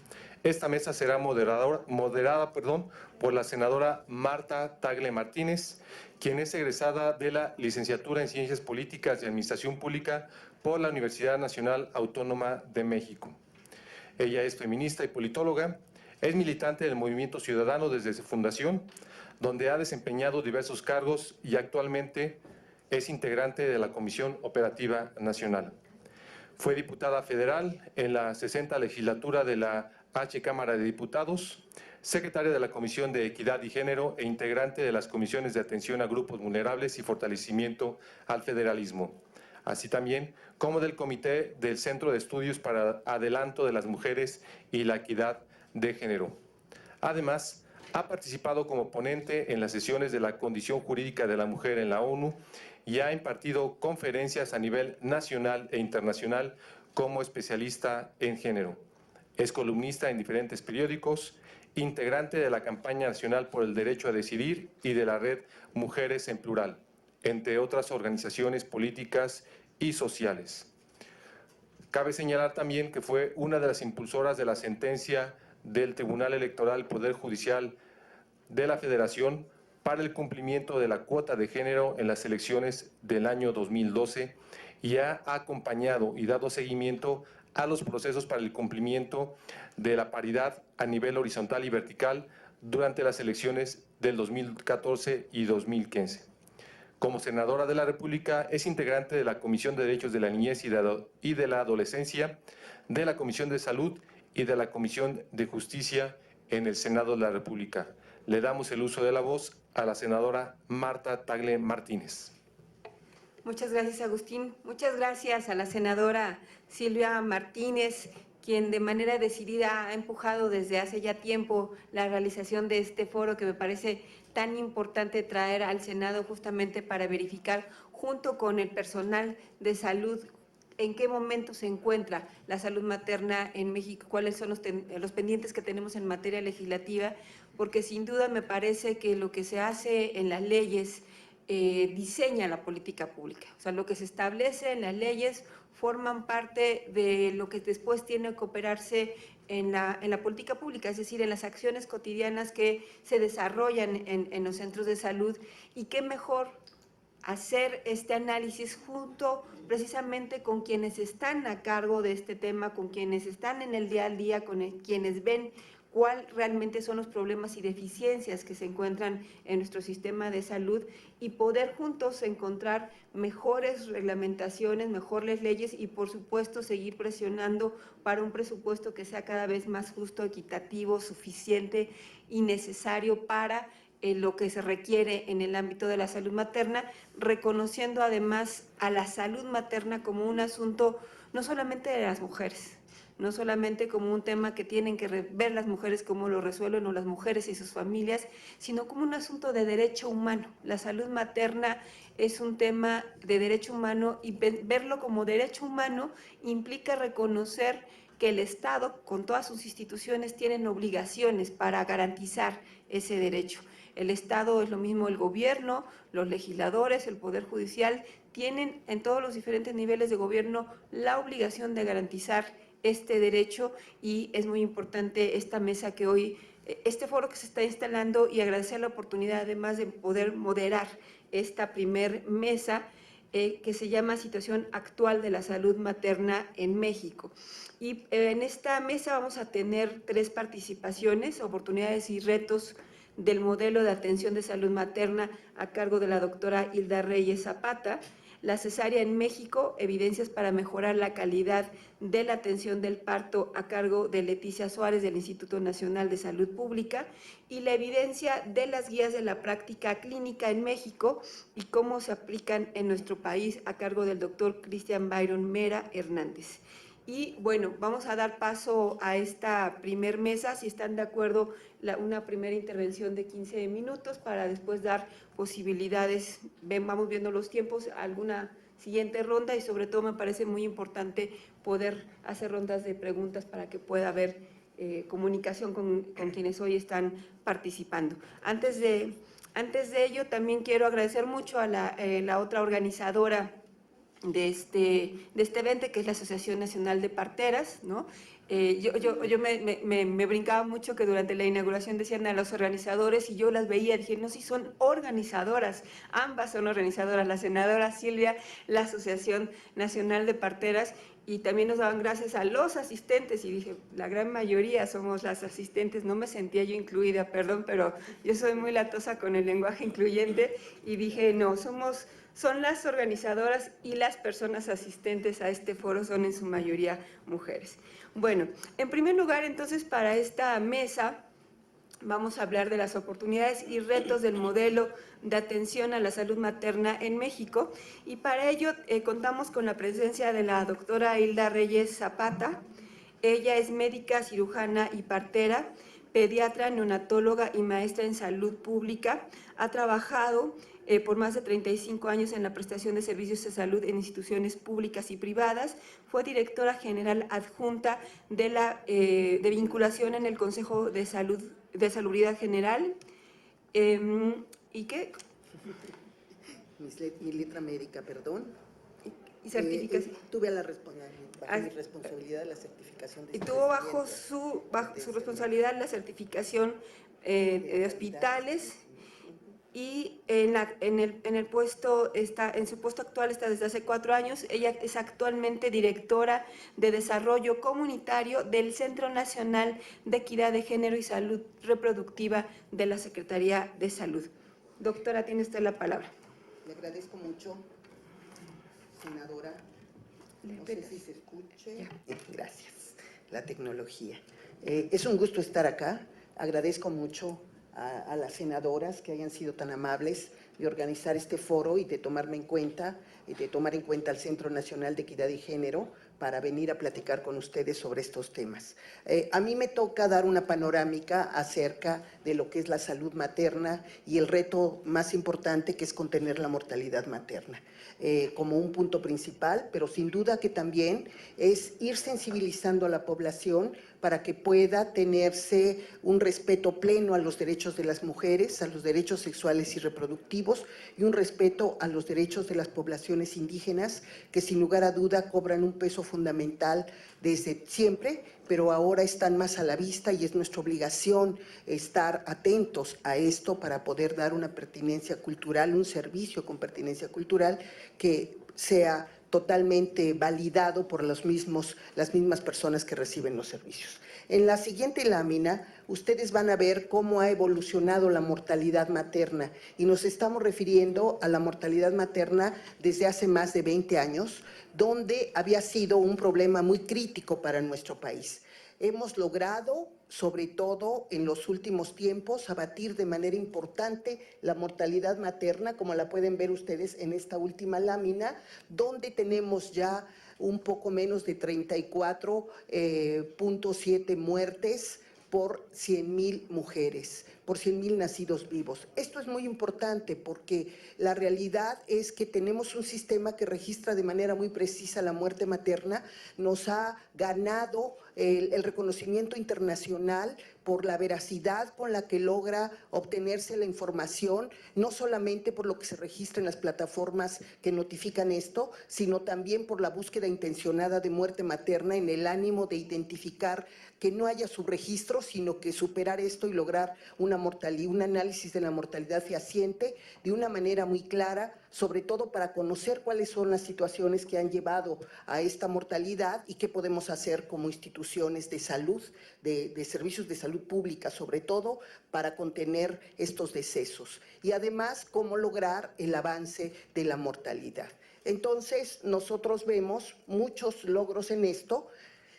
Esta mesa será moderada por la senadora Marta Tagle Martínez, quien es egresada de la Licenciatura en Ciencias Políticas y Administración Pública por la Universidad Nacional Autónoma de México. Ella es feminista y politóloga, es militante del Movimiento Ciudadano desde su fundación, donde ha desempeñado diversos cargos y actualmente es integrante de la Comisión Operativa Nacional. Fue diputada federal en la 60ª legislatura de la H. Cámara de Diputados, secretaria de la Comisión de Equidad y Género e integrante de las comisiones de atención a grupos vulnerables y fortalecimiento al federalismo, así también como del Comité del Centro de Estudios para Adelanto de las Mujeres y la Equidad de Género. Además, ha participado como ponente en las sesiones de la Condición Jurídica de la Mujer en la ONU y ha impartido conferencias a nivel nacional e internacional como especialista en género. Es columnista en diferentes periódicos, integrante de la Campaña Nacional por el Derecho a Decidir y de la Red Mujeres en Plural. entre otras organizaciones políticas y sociales. Cabe señalar también que fue una de las impulsoras de la sentencia del Tribunal Electoral Poder Judicial de la Federación para el cumplimiento de la cuota de género en las elecciones del año 2012 y ha acompañado y dado seguimiento a los procesos para el cumplimiento de la paridad a nivel horizontal y vertical durante las elecciones del 2014 y 2015. Como senadora de la República, es integrante de la Comisión de Derechos de la Niñez y de la Adolescencia, de la Comisión de Salud y de la Comisión de Justicia en el Senado de la República. Le damos el uso de la voz a la senadora Marta Tagle Martínez. Muchas gracias, Agustín. Muchas gracias a la senadora Silvia Martínez, quien de manera decidida ha empujado desde hace ya tiempo la realización de este foro que me parece tan importante traer al Senado justamente para verificar junto con el personal de salud en qué momento se encuentra la salud materna en México, cuáles son los pendientes que tenemos en materia legislativa, porque sin duda me parece que lo que se hace en las leyes diseña la política pública. O sea, lo que se establece en las leyes forman parte de lo que después tiene que operarse en la política pública, es decir, en las acciones cotidianas que se desarrollan en los centros de salud. Y qué mejor hacer este análisis junto precisamente con quienes están a cargo de este tema, con quienes están en el día a día, con quienes ven cuál realmente son los problemas y deficiencias que se encuentran en nuestro sistema de salud y poder juntos encontrar mejores reglamentaciones, mejores leyes y, por supuesto, seguir presionando para un presupuesto que sea cada vez más justo, equitativo, suficiente y necesario para lo que se requiere en el ámbito de la salud materna, reconociendo además a la salud materna como un asunto no solamente de las mujeres, no solamente como un tema que tienen que ver las mujeres cómo lo resuelven o las mujeres y sus familias, sino como un asunto de derecho humano. La salud materna es un tema de derecho humano y verlo como derecho humano implica reconocer que el Estado, con todas sus instituciones, tienen obligaciones para garantizar ese derecho. El Estado es lo mismo el gobierno, los legisladores, el Poder Judicial, tienen en todos los diferentes niveles de gobierno la obligación de garantizar este derecho y es muy importante esta mesa que hoy, este foro que se está instalando y agradecer la oportunidad además de poder moderar esta primer mesa que se llama Situación Actual de la Salud Materna en México. Y en esta mesa vamos a tener 3 participaciones, oportunidades y retos del modelo de atención de salud materna a cargo de la doctora Hilda Reyes Zapata, la cesárea en México, evidencias para mejorar la calidad de la atención del parto a cargo de Leticia Suárez del Instituto Nacional de Salud Pública y la evidencia de las guías de la práctica clínica en México y cómo se aplican en nuestro país a cargo del doctor Cristian Byron Mera Hernández. Y bueno, vamos a dar paso a esta primer mesa, si están de acuerdo, una primera intervención de 15 minutos para después dar posibilidades, vamos viendo los tiempos, alguna siguiente ronda y sobre todo me parece muy importante poder hacer rondas de preguntas para que pueda haber comunicación con quienes hoy están participando. Antes de ello, también quiero agradecer mucho a la otra organizadora de este evento, que es la Asociación Nacional de Parteras, ¿no? Yo me brincaba mucho que durante la inauguración decían a los organizadores y yo las veía, dije, no, sí son organizadoras, ambas son organizadoras, la senadora Silvia, la Asociación Nacional de Parteras, y también nos daban gracias a los asistentes y dije, la gran mayoría somos las asistentes, no me sentía yo incluida, perdón, pero yo soy muy latosa con el lenguaje incluyente y dije, no, son las organizadoras y las personas asistentes a este foro son en su mayoría mujeres. Bueno, en primer lugar, entonces, para esta mesa vamos a hablar de las oportunidades y retos del modelo de atención a la salud materna en México y para ello contamos con la presencia de la doctora Hilda Reyes Zapata. Ella es médica, cirujana y partera, pediatra, neonatóloga y maestra en salud pública. Ha trabajado por más de 35 años en la prestación de servicios de salud en instituciones públicas y privadas. Fue directora general adjunta de vinculación en el Consejo de Salubridad General. ¿Y qué? mi letra médica, perdón. Y certificación. Tuve bajo mi responsabilidad la certificación de Y tuvo bajo su responsabilidad la certificación de hospitales, y en el puesto en su puesto actual está desde hace 4 años. Ella es actualmente directora de Desarrollo Comunitario del Centro Nacional de Equidad de Género y Salud Reproductiva de la Secretaría de Salud. Doctora, tiene usted la palabra. Le agradezco mucho, senadora. No sé si se escuche. Gracias. La tecnología. Es un gusto estar acá. Agradezco mucho a las senadoras que hayan sido tan amables de organizar este foro y de tomarme en cuenta, al Centro Nacional de Equidad y Género para venir a platicar con ustedes sobre estos temas. A mí me toca dar una panorámica acerca de lo que es la salud materna y el reto más importante, que es contener la mortalidad materna, como un punto principal, pero sin duda que también es ir sensibilizando a la población para que pueda tenerse un respeto pleno a los derechos de las mujeres, a los derechos sexuales y reproductivos, y un respeto a los derechos de las poblaciones indígenas, que sin lugar a duda cobran un peso fundamental desde siempre, pero ahora están más a la vista, y es nuestra obligación estar atentos a esto para poder dar una pertinencia cultural, un servicio con pertinencia cultural que sea totalmente validado por las mismas personas que reciben los servicios. En la siguiente lámina, ustedes van a ver cómo ha evolucionado la mortalidad materna, y nos estamos refiriendo a la mortalidad materna desde hace más de 20 años, donde había sido un problema muy crítico para nuestro país. Hemos logrado, sobre todo en los últimos tiempos, abatir de manera importante la mortalidad materna, como la pueden ver ustedes en esta última lámina, donde tenemos ya un poco menos de 34.7 muertes por 100,000 mujeres, por 100,000 nacidos vivos. Esto es muy importante porque la realidad es que tenemos un sistema que registra de manera muy precisa la muerte materna. Nos ha ganado el reconocimiento internacional por la veracidad con la que logra obtenerse la información, no solamente por lo que se registra en las plataformas que notifican esto, sino también por la búsqueda intencionada de muerte materna en el ánimo de identificar que no haya subregistro, sino que superar esto y lograr un análisis de la mortalidad fehaciente de una manera muy clara, sobre todo para conocer cuáles son las situaciones que han llevado a esta mortalidad y qué podemos hacer como instituciones de salud, de servicios de salud pública, sobre todo para contener estos decesos. Y además, cómo lograr el avance de la mortalidad. Entonces, nosotros vemos muchos logros en esto.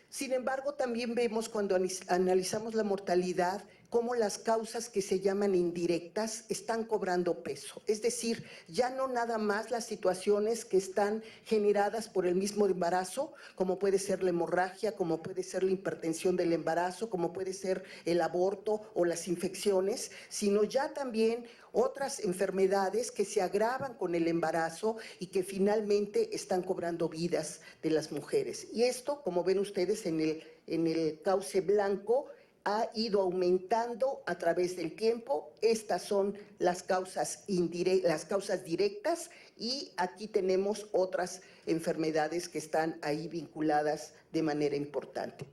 Sin embargo, también vemos, cuando analizamos la mortalidad, cómo las causas que se llaman indirectas están cobrando peso. Es decir, ya no nada más las situaciones que están generadas por el mismo embarazo, como puede ser la hemorragia, como puede ser la hipertensión del embarazo, como puede ser el aborto o las infecciones, sino ya también otras enfermedades que se agravan con el embarazo y que finalmente están cobrando vidas de las mujeres. Y esto, como ven ustedes en el cauce blanco, ha ido aumentando a través del tiempo. Estas son las causas directas, y aquí tenemos otras enfermedades que están ahí vinculadas de manera importante.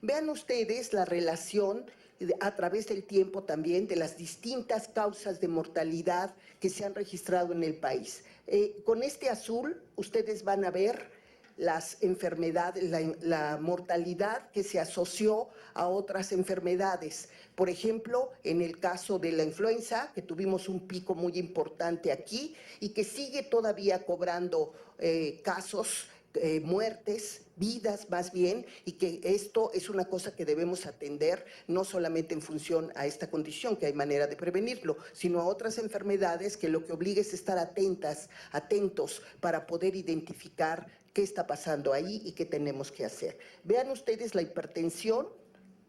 Vean ustedes la relación a través del tiempo también de las distintas causas de mortalidad que se han registrado en el país. Con este azul ustedes van a ver las enfermedades, la mortalidad que se asoció a otras enfermedades. Por ejemplo, en el caso de la influenza, que tuvimos un pico muy importante aquí y que sigue todavía cobrando casos, muertes, vidas más bien, y que esto es una cosa que debemos atender, no solamente en función a esta condición, que hay manera de prevenirlo, sino a otras enfermedades que lo que obliga es estar atentos para poder identificar qué está pasando ahí y qué tenemos que hacer. Vean ustedes la hipertensión,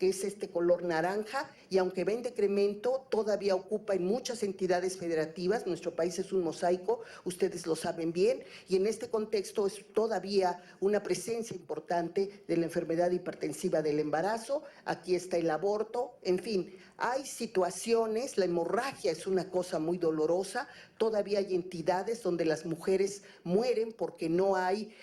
que es este color naranja, y aunque va en decremento, todavía ocupa en muchas entidades federativas. Nuestro país es un mosaico, ustedes lo saben bien, y en este contexto es todavía una presencia importante de la enfermedad hipertensiva del embarazo. Aquí está el aborto, en fin, hay situaciones, la hemorragia es una cosa muy dolorosa, todavía hay entidades donde las mujeres mueren porque no hay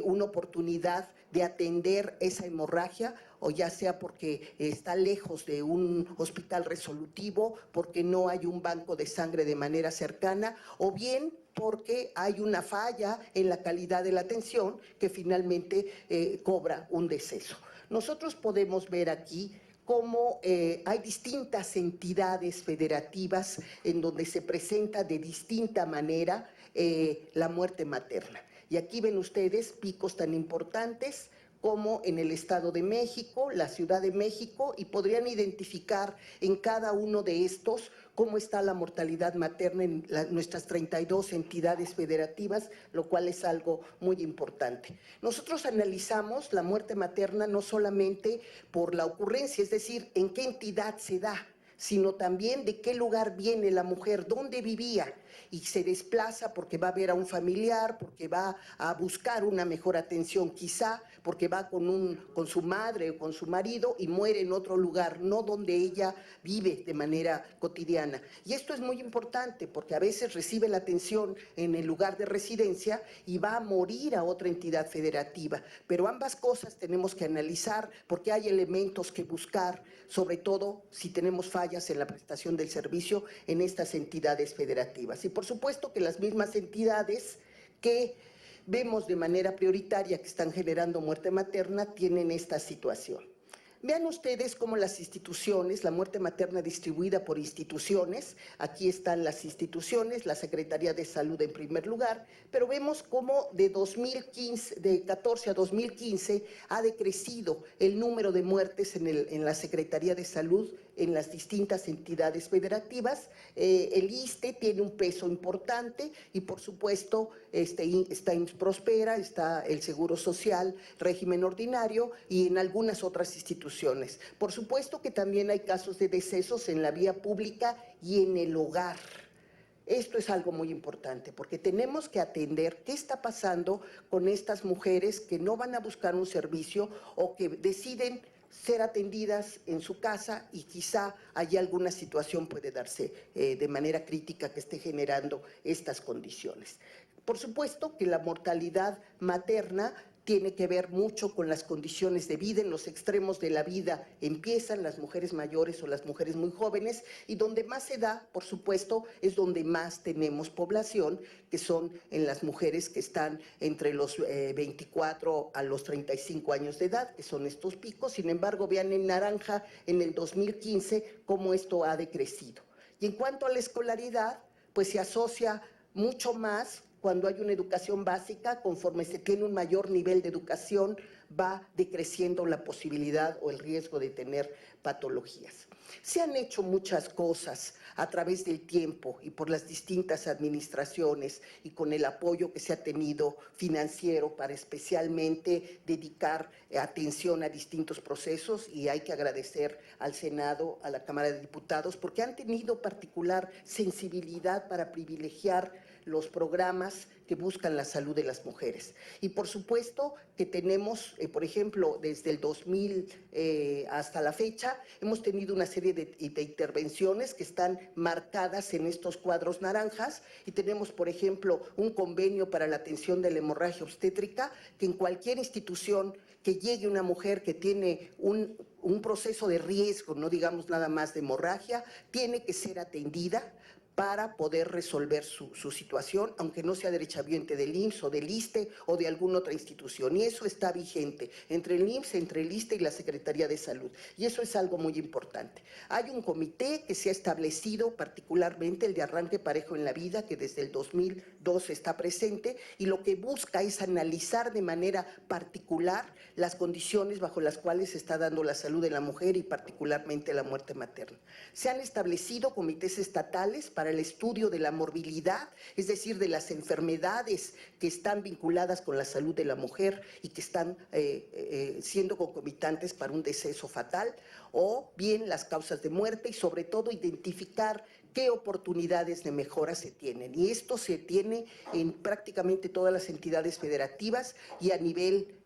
una oportunidad de atender esa hemorragia, o ya sea porque está lejos de un hospital resolutivo, porque no hay un banco de sangre de manera cercana, o bien porque hay una falla en la calidad de la atención que finalmente cobra un deceso. Nosotros podemos ver aquí cómo hay distintas entidades federativas en donde se presenta de distinta manera la muerte materna. Y aquí ven ustedes picos tan importantes como en el Estado de México, la Ciudad de México, y podrían identificar en cada uno de estos cómo está la mortalidad materna en nuestras 32 entidades federativas, lo cual es algo muy importante. Nosotros analizamos la muerte materna no solamente por la ocurrencia, es decir, en qué entidad se da, sino también de qué lugar viene la mujer, dónde vivía, y se desplaza porque va a ver a un familiar, porque va a buscar una mejor atención quizá, porque va con su madre o con su marido y muere en otro lugar, no donde ella vive de manera cotidiana. Y esto es muy importante porque a veces recibe la atención en el lugar de residencia y va a morir a otra entidad federativa. Pero ambas cosas tenemos que analizar porque hay elementos que buscar, sobre todo si tenemos fallas en la prestación del servicio en estas entidades federativas. Y por supuesto que las mismas entidades que vemos de manera prioritaria que están generando muerte materna tienen esta situación. Vean ustedes cómo las instituciones, la muerte materna distribuida por instituciones, aquí están las instituciones, la Secretaría de Salud en primer lugar, pero vemos cómo de 14 a 2015 ha decrecido el número de muertes en la Secretaría de Salud en las distintas entidades federativas. El ISSSTE tiene un peso importante y por supuesto está IMSS Prospera, está el Seguro Social, régimen ordinario y en algunas otras instituciones. Por supuesto que también hay casos de decesos en la vía pública y en el hogar. Esto es algo muy importante porque tenemos que atender qué está pasando con estas mujeres que no van a buscar un servicio o que deciden ser atendidas en su casa y quizá allí alguna situación puede darse de manera crítica que esté generando estas condiciones. Por supuesto que la mortalidad materna tiene que ver mucho con las condiciones de vida. En los extremos de la vida empiezan las mujeres mayores o las mujeres muy jóvenes y donde más se da, por supuesto, es donde más tenemos población, que son en las mujeres que están entre los 24 a los 35 años de edad, que son estos picos. Sin embargo, vean en naranja en el 2015 cómo esto ha decrecido. Y en cuanto a la escolaridad, pues se asocia mucho más cuando hay una educación básica, conforme se tiene un mayor nivel de educación, va decreciendo la posibilidad o el riesgo de tener patologías. Se han hecho muchas cosas a través del tiempo y por las distintas administraciones y con el apoyo que se ha tenido financiero para especialmente dedicar atención a distintos procesos, y hay que agradecer al Senado, a la Cámara de Diputados, porque han tenido particular sensibilidad para privilegiar los programas que buscan la salud de las mujeres. Y por supuesto que tenemos, por ejemplo, desde el 2000 hasta la fecha, hemos tenido una serie de intervenciones que están marcadas en estos cuadros naranjas y tenemos, por ejemplo, un convenio para la atención de la hemorragia obstétrica, que en cualquier institución que llegue una mujer que tiene un proceso de riesgo, no digamos nada más de hemorragia, tiene que ser atendida para poder resolver su situación, aunque no sea derechohabiente del IMSS o del ISSSTE o de alguna otra institución. Y eso está vigente entre el IMSS, entre el ISSSTE y la Secretaría de Salud. Y eso es algo muy importante. Hay un comité que se ha establecido, particularmente el de Arranque Parejo en la Vida, que desde el 2002 está presente, y lo que busca es analizar de manera particular las condiciones bajo las cuales se está dando la salud de la mujer y particularmente la muerte materna. Se han establecido comités estatales para para el estudio de la morbilidad, es decir, de las enfermedades que están vinculadas con la salud de la mujer y que están siendo concomitantes para un deceso fatal, o bien las causas de muerte y sobre todo identificar qué oportunidades de mejora se tienen. Y esto se tiene en prácticamente todas las entidades federativas y a nivel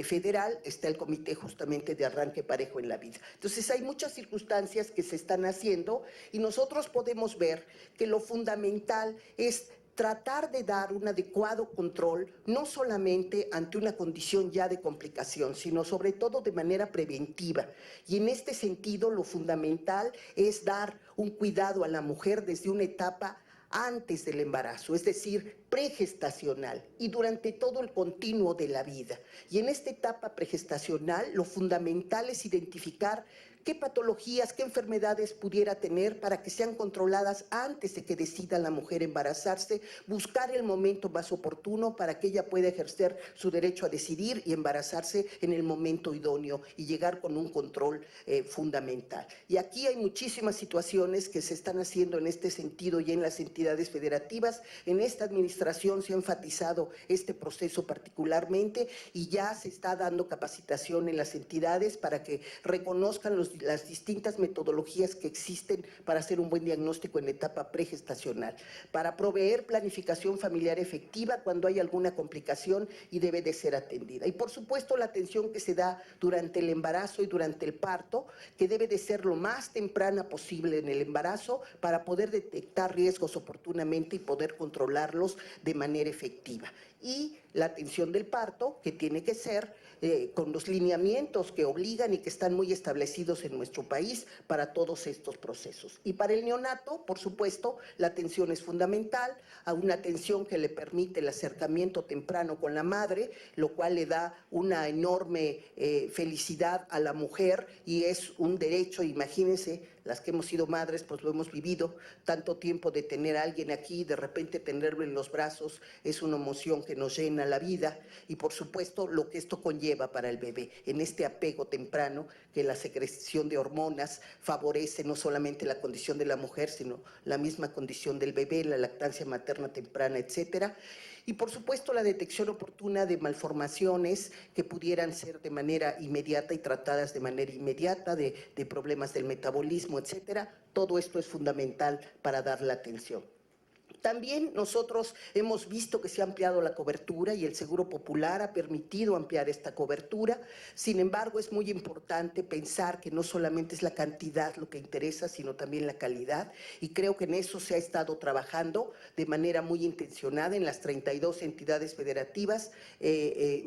federal está el Comité justamente de Arranque Parejo en la Vida. Entonces hay muchas circunstancias que se están haciendo y nosotros podemos ver que lo fundamental es tratar de dar un adecuado control, no solamente ante una condición ya de complicación, sino sobre todo de manera preventiva. Y en este sentido, lo fundamental es dar un cuidado a la mujer desde una etapa antes del embarazo, es decir, pregestacional y durante todo el continuo de la vida. Y en esta etapa pregestacional, lo fundamental es identificar qué patologías, qué enfermedades pudiera tener para que sean controladas antes de que decida la mujer embarazarse, buscar el momento más oportuno para que ella pueda ejercer su derecho a decidir y embarazarse en el momento idóneo y llegar con un control fundamental. Y aquí hay muchísimas situaciones que se están haciendo en este sentido y en las entidades federativas. En esta administración se ha enfatizado este proceso particularmente y ya se está dando capacitación en las entidades para que reconozcan las distintas metodologías que existen para hacer un buen diagnóstico en etapa pregestacional, para proveer planificación familiar efectiva cuando hay alguna complicación y debe de ser atendida. Y por supuesto la atención que se da durante el embarazo y durante el parto, que debe de ser lo más temprana posible en el embarazo para poder detectar riesgos oportunamente y poder controlarlos de manera efectiva. Y la atención del parto, que tiene que ser con los lineamientos que obligan y que están muy establecidos en nuestro país para todos estos procesos. Y para el neonato, por supuesto, la atención es fundamental, a una atención que le permite el acercamiento temprano con la madre, lo cual le da una enorme felicidad a la mujer y es un derecho, imagínense, las que hemos sido madres, pues lo hemos vivido, tanto tiempo de tener a alguien aquí, de repente tenerlo en los brazos, es una emoción que nos llena la vida y por supuesto lo que esto conlleva para el bebé, en este apego temprano, que la secreción de hormonas favorece no solamente la condición de la mujer, sino la misma condición del bebé, la lactancia materna temprana, etcétera. Y por supuesto la detección oportuna de malformaciones que pudieran ser de manera inmediata y tratadas de manera inmediata, de problemas del metabolismo, etcétera. Todo esto es fundamental para dar la atención. También nosotros hemos visto que se ha ampliado la cobertura y el Seguro Popular ha permitido ampliar esta cobertura. Sin embargo, es muy importante pensar que no solamente es la cantidad lo que interesa, sino también la calidad. Y creo que en eso se ha estado trabajando de manera muy intencionada en las 32 entidades federativas,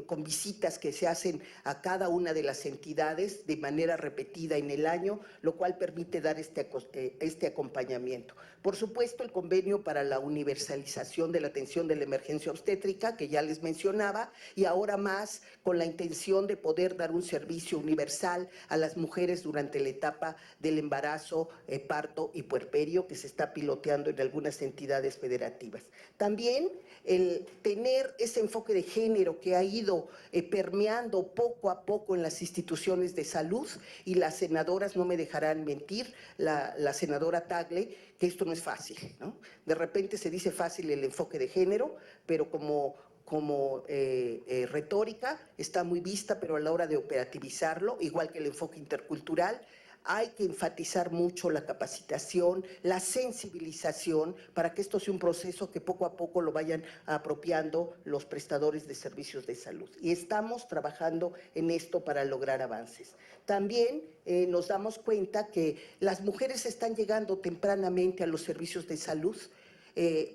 con visitas que se hacen a cada una de las entidades de manera repetida en el año, lo cual permite dar este acompañamiento. Por supuesto, el convenio para la universalización de la atención de la emergencia obstétrica, que ya les mencionaba, y ahora más con la intención de poder dar un servicio universal a las mujeres durante la etapa del embarazo, parto y puerperio, que se está piloteando en algunas entidades federativas. También el tener ese enfoque de género que ha ido permeando poco a poco en las instituciones de salud, y las senadoras no me dejarán mentir, la senadora Tagle, que esto no es fácil, ¿no? De repente se dice fácil el enfoque de género, pero como retórica está muy vista, pero a la hora de operativizarlo, igual que el enfoque intercultural, hay que enfatizar mucho la capacitación, la sensibilización, para que esto sea un proceso que poco a poco lo vayan apropiando los prestadores de servicios de salud. Y estamos trabajando en esto para lograr avances. También nos damos cuenta que las mujeres están llegando tempranamente a los servicios de salud,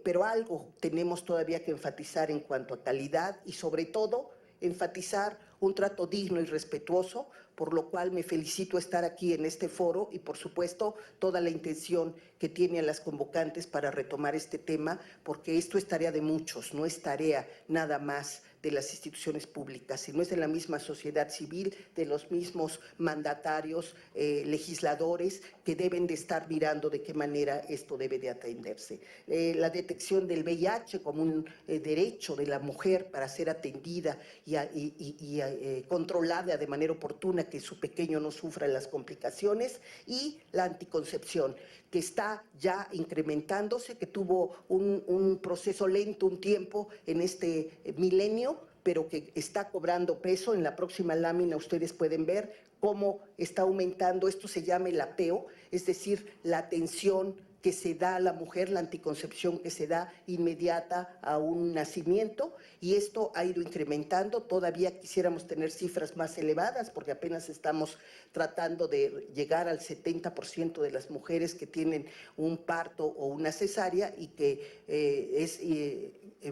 pero algo tenemos todavía que enfatizar en cuanto a calidad y sobre todo enfatizar un trato digno y respetuoso, por lo cual me felicito estar aquí en este foro y por supuesto toda la intención que tienen las convocantes para retomar este tema, porque esto es tarea de muchos, no es tarea nada más de las instituciones públicas, sino es de la misma sociedad civil, de los mismos mandatarios, legisladores, que deben de estar mirando de qué manera esto debe de atenderse. La detección del VIH como un derecho de la mujer para ser atendida y controlada de manera oportuna, a que su pequeño no sufra las complicaciones, y la anticoncepción, que está ya incrementándose, que tuvo un proceso lento un tiempo en este milenio, pero que está cobrando peso. En la próxima lámina ustedes pueden ver cómo está aumentando. Esto se llama el apeo, es decir, la atención que se da a la mujer, la anticoncepción que se da inmediata a un nacimiento, y esto ha ido incrementando. Todavía quisiéramos tener cifras más elevadas porque apenas estamos tratando de llegar al 70% de las mujeres que tienen un parto o una cesárea, y que es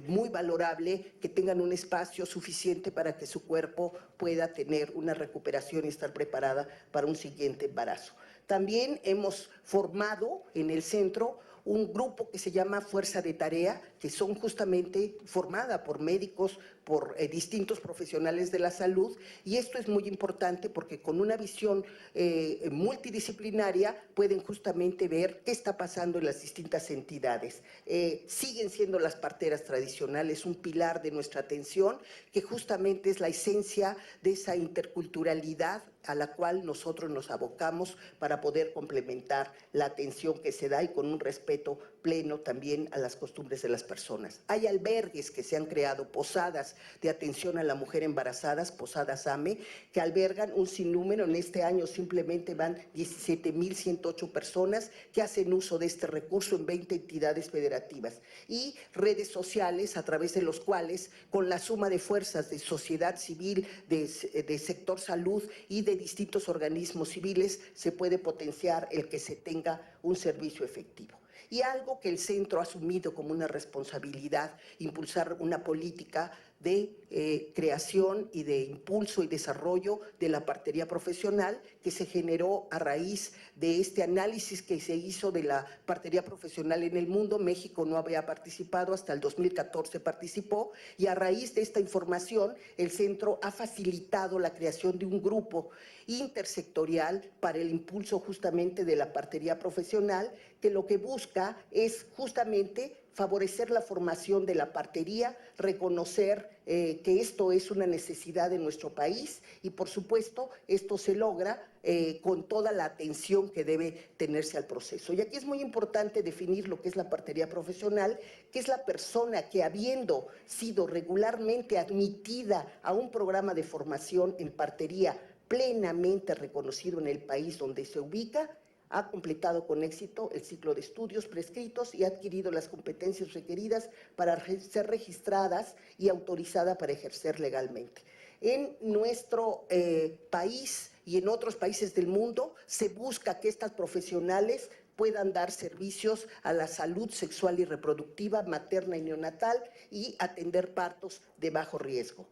muy valorable que tengan un espacio suficiente para que su cuerpo pueda tener una recuperación y estar preparada para un siguiente embarazo. También hemos formado en el centro un grupo que se llama Fuerza de Tarea, que son justamente formada por médicos, por distintos profesionales de la salud, y esto es muy importante porque con una visión multidisciplinaria pueden justamente ver qué está pasando en las distintas entidades. Siguen siendo las parteras tradicionales un pilar de nuestra atención, que justamente es la esencia de esa interculturalidad a la cual nosotros nos abocamos para poder complementar la atención que se da, y con un respeto pleno también a las costumbres de las personas. Hay albergues que se han creado, posadas de atención a la mujer embarazadas, posadas AME, que albergan un sinnúmero. En este año simplemente van 17,108 personas que hacen uso de este recurso en 20 entidades federativas, y redes sociales a través de los cuales, con la suma de fuerzas de sociedad civil, de sector salud y de distintos organismos civiles, se puede potenciar el que se tenga un servicio efectivo. Y algo que el centro ha asumido como una responsabilidad, impulsar una política de creación y de impulso y desarrollo de la partería profesional, que se generó a raíz de este análisis que se hizo de la partería profesional en el mundo. México no había participado, hasta el 2014 participó, y a raíz de esta información el centro ha facilitado la creación de un grupo intersectorial para el impulso justamente de la partería profesional, que lo que busca es justamente favorecer la formación de la partería, reconocer que esto es una necesidad de nuestro país, y por supuesto esto se logra con toda la atención que debe tenerse al proceso. Y aquí es muy importante definir lo que es la partería profesional, que es la persona que, habiendo sido regularmente admitida a un programa de formación en partería plenamente reconocido en el país donde se ubica, ha completado con éxito el ciclo de estudios prescritos y ha adquirido las competencias requeridas para ser registradas y autorizada para ejercer legalmente. En nuestro país y en otros países del mundo se busca que estas profesionales puedan dar servicios a la salud sexual y reproductiva, materna y neonatal, y atender partos de bajo riesgo.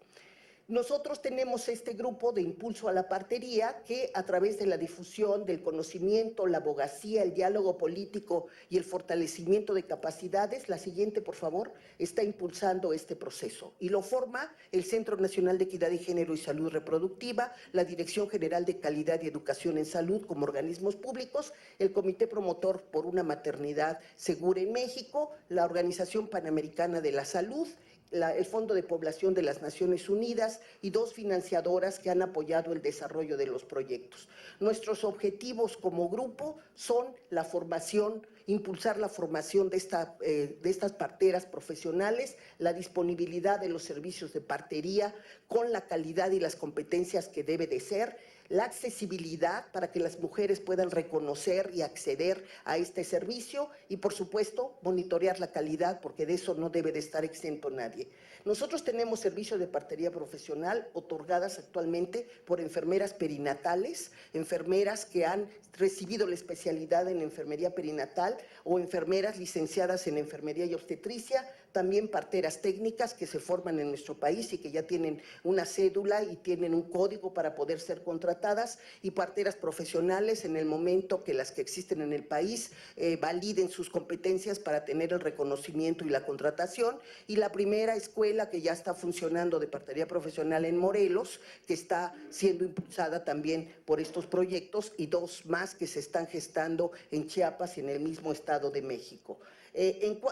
Nosotros tenemos este grupo de impulso a la partería que, a través de la difusión del conocimiento, la abogacía, el diálogo político y el fortalecimiento de capacidades, la siguiente, por favor, está impulsando este proceso. Y lo forma el Centro Nacional de Equidad de Género y Salud Reproductiva, la Dirección General de Calidad y Educación en Salud como organismos públicos, el Comité Promotor por una Maternidad Segura en México, la Organización Panamericana de la Salud, el Fondo de Población de las Naciones Unidas y dos financiadoras que han apoyado el desarrollo de los proyectos. Nuestros objetivos como grupo son la formación, impulsar la formación de estas parteras profesionales, la disponibilidad de los servicios de partería con la calidad y las competencias que debe de ser, la accesibilidad para que las mujeres puedan reconocer y acceder a este servicio, y por supuesto monitorear la calidad, porque de eso no debe de estar exento nadie. Nosotros tenemos servicios de partería profesional otorgadas actualmente por enfermeras perinatales, enfermeras que han recibido la especialidad en enfermería perinatal o enfermeras licenciadas en enfermería y obstetricia, también parteras técnicas que se forman en nuestro país y que ya tienen una cédula y tienen un código para poder ser contratadas, y parteras profesionales en el momento que las que existen en el país validen sus competencias para tener el reconocimiento y la contratación. Y la primera escuela que ya está funcionando de partería profesional en Morelos, que está siendo impulsada también por estos proyectos, y dos más que se están gestando en Chiapas y en el mismo Estado de México.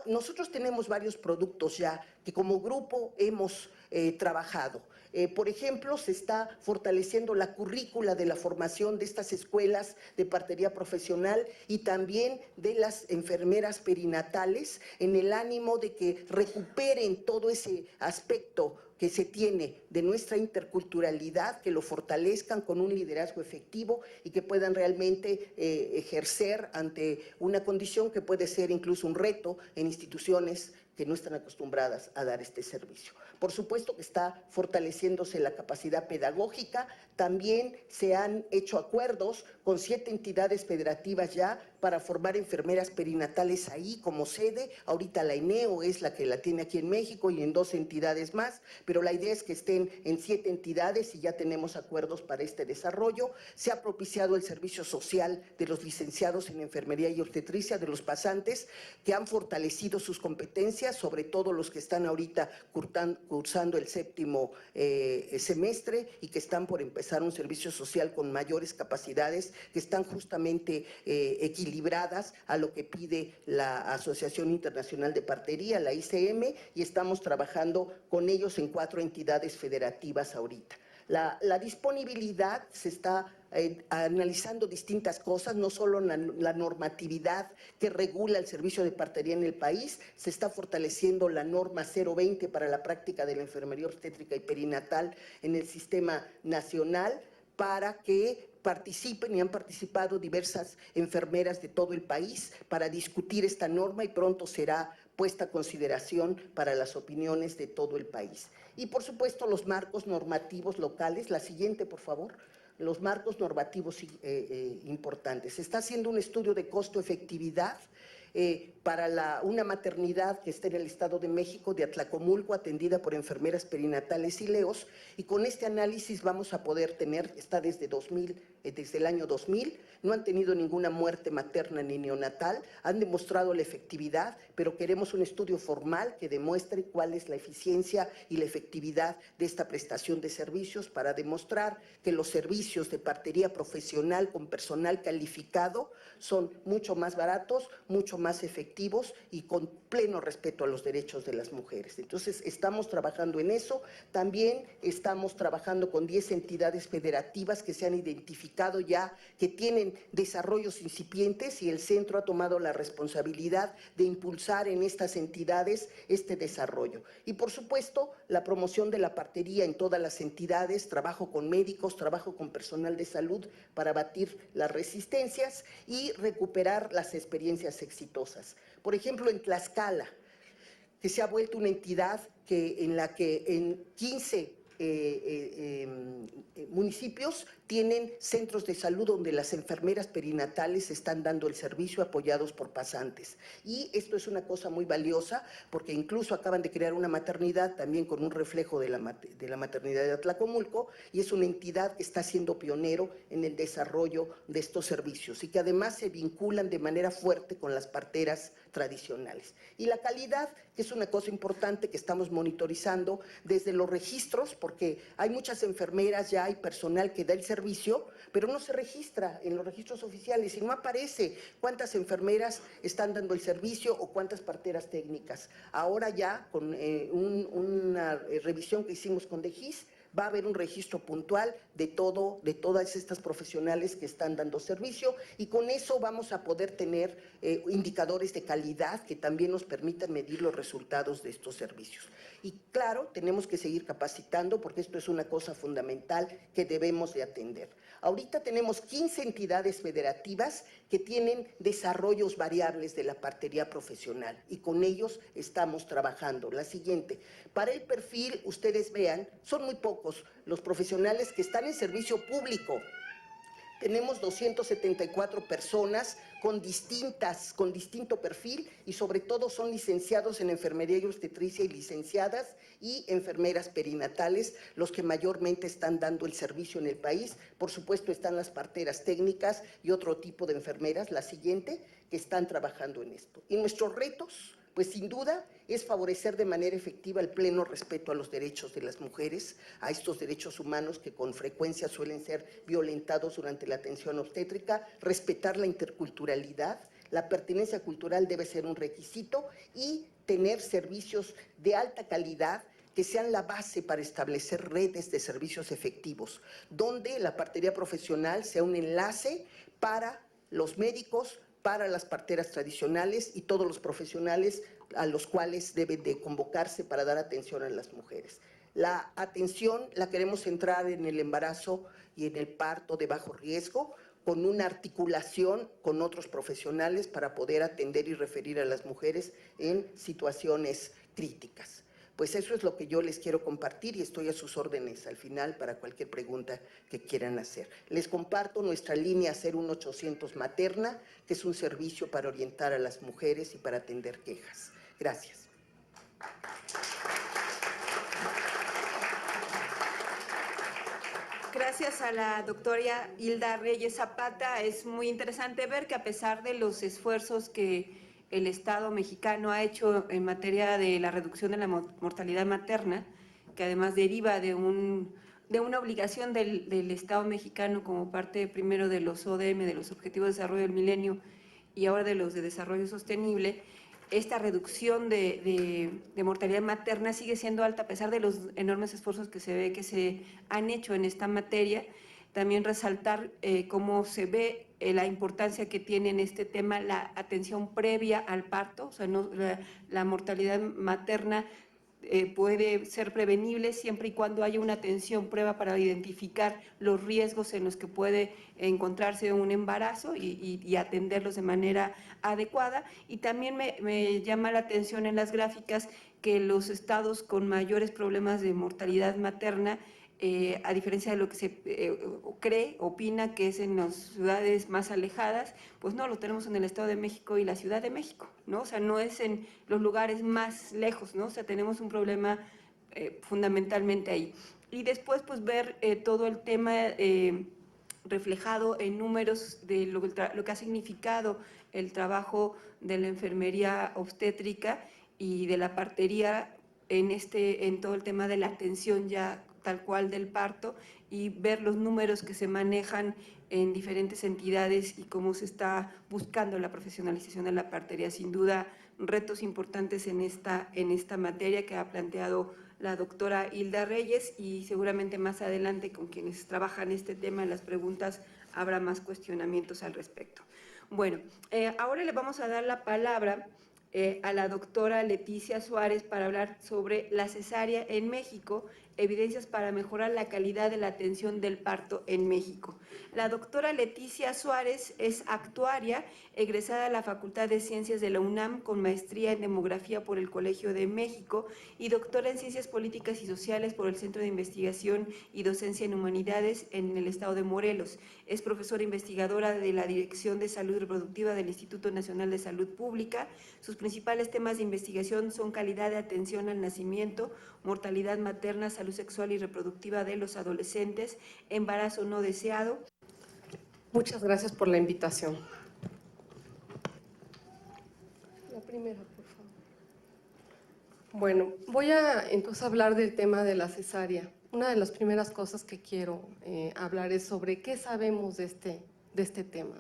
Nosotros tenemos varios productos ya que como grupo hemos trabajado. Por ejemplo, se está fortaleciendo la currícula de la formación de estas escuelas de partería profesional y también de las enfermeras perinatales en el ánimo de que recuperen todo ese aspecto que se tiene de nuestra interculturalidad, que lo fortalezcan con un liderazgo efectivo y que puedan realmente ejercer ante una condición que puede ser incluso un reto en instituciones que no están acostumbradas a dar este servicio. Por supuesto que está fortaleciéndose la capacidad pedagógica, también se han hecho acuerdos con 7 entidades federativas ya para formar enfermeras perinatales ahí como sede. Ahorita la ENEO es la que la tiene aquí en México y en 2 entidades más, pero la idea es que estén en 7 entidades y ya tenemos acuerdos para este desarrollo. Se ha propiciado el servicio social de los licenciados en enfermería y obstetricia, de los pasantes, que han fortalecido sus competencias, sobre todo los que están ahorita cursando el 7º semestre y que están por empezar un servicio social con mayores capacidades, que están justamente equilibradas a lo que pide la Asociación Internacional de Partería, la ICM, y estamos trabajando con ellos en 4 entidades federativas ahorita. La disponibilidad se está analizando distintas cosas, no solo la normatividad que regula el servicio de partería en el país, se está fortaleciendo la norma 020 para la práctica de la enfermería obstétrica y perinatal en el sistema nacional para que participen y han participado diversas enfermeras de todo el país para discutir esta norma y pronto será puesta a consideración para las opiniones de todo el país. Y por supuesto los marcos normativos locales, la siguiente por favor, los marcos normativos importantes. Se está haciendo un estudio de costo-efectividad para una maternidad que está en el Estado de México, de Atlacomulco, atendida por enfermeras perinatales y leos, y con este análisis vamos a poder tener, está desde el año 2000, no han tenido ninguna muerte materna ni neonatal, han demostrado la efectividad, pero queremos un estudio formal que demuestre cuál es la eficiencia y la efectividad de esta prestación de servicios para demostrar que los servicios de partería profesional con personal calificado son mucho más baratos, mucho más efectivos y con pleno respeto a los derechos de las mujeres. Entonces, estamos trabajando en eso. También estamos trabajando con 10 entidades federativas que se han identificado ya que tienen desarrollos incipientes y el centro ha tomado la responsabilidad de impulsar en estas entidades este desarrollo. Y, por supuesto, la promoción de la partería en todas las entidades, trabajo con médicos, trabajo con personal de salud para batir las resistencias y recuperar las experiencias exitosas. Por ejemplo, en Tlaxcala, que se ha vuelto una entidad en la que en 15 municipios tienen centros de salud donde las enfermeras perinatales están dando el servicio apoyados por pasantes. Y esto es una cosa muy valiosa porque incluso acaban de crear una maternidad también con un reflejo de la maternidad de Atlacomulco y es una entidad que está siendo pionero en el desarrollo de estos servicios y que además se vinculan de manera fuerte con las parteras tradicionales. Y la calidad, que es una cosa importante que estamos monitorizando desde los registros, porque hay muchas enfermeras, ya hay personal que da el servicio, pero no se registra en los registros oficiales y no aparece cuántas enfermeras están dando el servicio o cuántas parteras técnicas. Ahora ya, con una revisión que hicimos con DEGIS, va a haber un registro puntual de todas estas profesionales que están dando servicio y con eso vamos a poder tener indicadores de calidad que también nos permitan medir los resultados de estos servicios. Y claro, tenemos que seguir capacitando porque esto es una cosa fundamental que debemos de atender. Ahorita tenemos 15 entidades federativas que tienen desarrollos variables de la partería profesional y con ellos estamos trabajando. La siguiente, para el perfil, ustedes vean, son muy pocos los profesionales que están en servicio público. Tenemos 274 personas con distinto perfil y sobre todo son licenciados en enfermería y obstetricia y licenciadas y enfermeras perinatales los que mayormente están dando el servicio en el país. Por supuesto están las parteras técnicas y otro tipo de enfermeras, la siguiente, que están trabajando en esto. Y nuestros retos, pues sin duda es favorecer de manera efectiva el pleno respeto a los derechos de las mujeres, a estos derechos humanos que con frecuencia suelen ser violentados durante la atención obstétrica, respetar la interculturalidad, la pertenencia cultural debe ser un requisito y tener servicios de alta calidad que sean la base para establecer redes de servicios efectivos, donde la partería profesional sea un enlace para los médicos, para las parteras tradicionales y todos los profesionales a los cuales deben de convocarse para dar atención a las mujeres. La atención la queremos centrar en el embarazo y en el parto de bajo riesgo, con una articulación con otros profesionales para poder atender y referir a las mujeres en situaciones críticas. Pues eso es lo que yo les quiero compartir y estoy a sus órdenes al final para cualquier pregunta que quieran hacer. Les comparto nuestra línea 01800 Materna, que es un servicio para orientar a las mujeres y para atender quejas. Gracias. Gracias a la doctora Hilda Reyes Zapata. Es muy interesante ver que a pesar de los esfuerzos que el Estado mexicano ha hecho en materia de la reducción de la mortalidad materna, que además deriva de una obligación del Estado mexicano como parte primero de los ODM, de los Objetivos de Desarrollo del Milenio, y ahora de los de Desarrollo Sostenible, esta reducción de mortalidad materna sigue siendo alta a pesar de los enormes esfuerzos que se ve que se han hecho en esta materia. También resaltar cómo se ve la importancia que tiene en este tema la atención previa al parto, o sea, la mortalidad materna puede ser prevenible siempre y cuando haya una atención previa para identificar los riesgos en los que puede encontrarse un embarazo y atenderlos de manera adecuada. Y también me llama la atención en las gráficas que los estados con mayores problemas de mortalidad materna, a diferencia de lo que se opina que es en las ciudades más alejadas, pues no, lo tenemos en el Estado de México y la Ciudad de México, ¿no? O sea, no es en los lugares más lejos, ¿no? O sea, tenemos un problema fundamentalmente ahí. Y después, pues, ver todo el tema reflejado en números de lo que ha significado el trabajo de la enfermería obstétrica y de la partería en todo el tema de la atención ya tal cual del parto, y ver los números que se manejan en diferentes entidades y cómo se está buscando la profesionalización de la partería. Sin duda, retos importantes en esta materia que ha planteado la doctora Hilda Reyes, y seguramente más adelante con quienes trabajan este tema en las preguntas habrá más cuestionamientos al respecto. Bueno, ahora le vamos a dar la palabra a la doctora Leticia Suárez para hablar sobre la cesárea en México, evidencias para mejorar la calidad de la atención del parto en México. La doctora Leticia Suárez es actuaria, egresada de la Facultad de Ciencias de la UNAM con maestría en Demografía por el Colegio de México y doctora en Ciencias Políticas y Sociales por el Centro de Investigación y Docencia en Humanidades en el Estado de Morelos. Es profesora investigadora de la Dirección de Salud Reproductiva del Instituto Nacional de Salud Pública. Sus principales temas de investigación son calidad de atención al nacimiento, mortalidad materna, salud sexual y reproductiva de los adolescentes, embarazo no deseado. Muchas gracias por la invitación. La primera, por favor. Bueno, voy a entonces hablar del tema de la cesárea. Una de las primeras cosas que quiero hablar es sobre qué sabemos de este tema.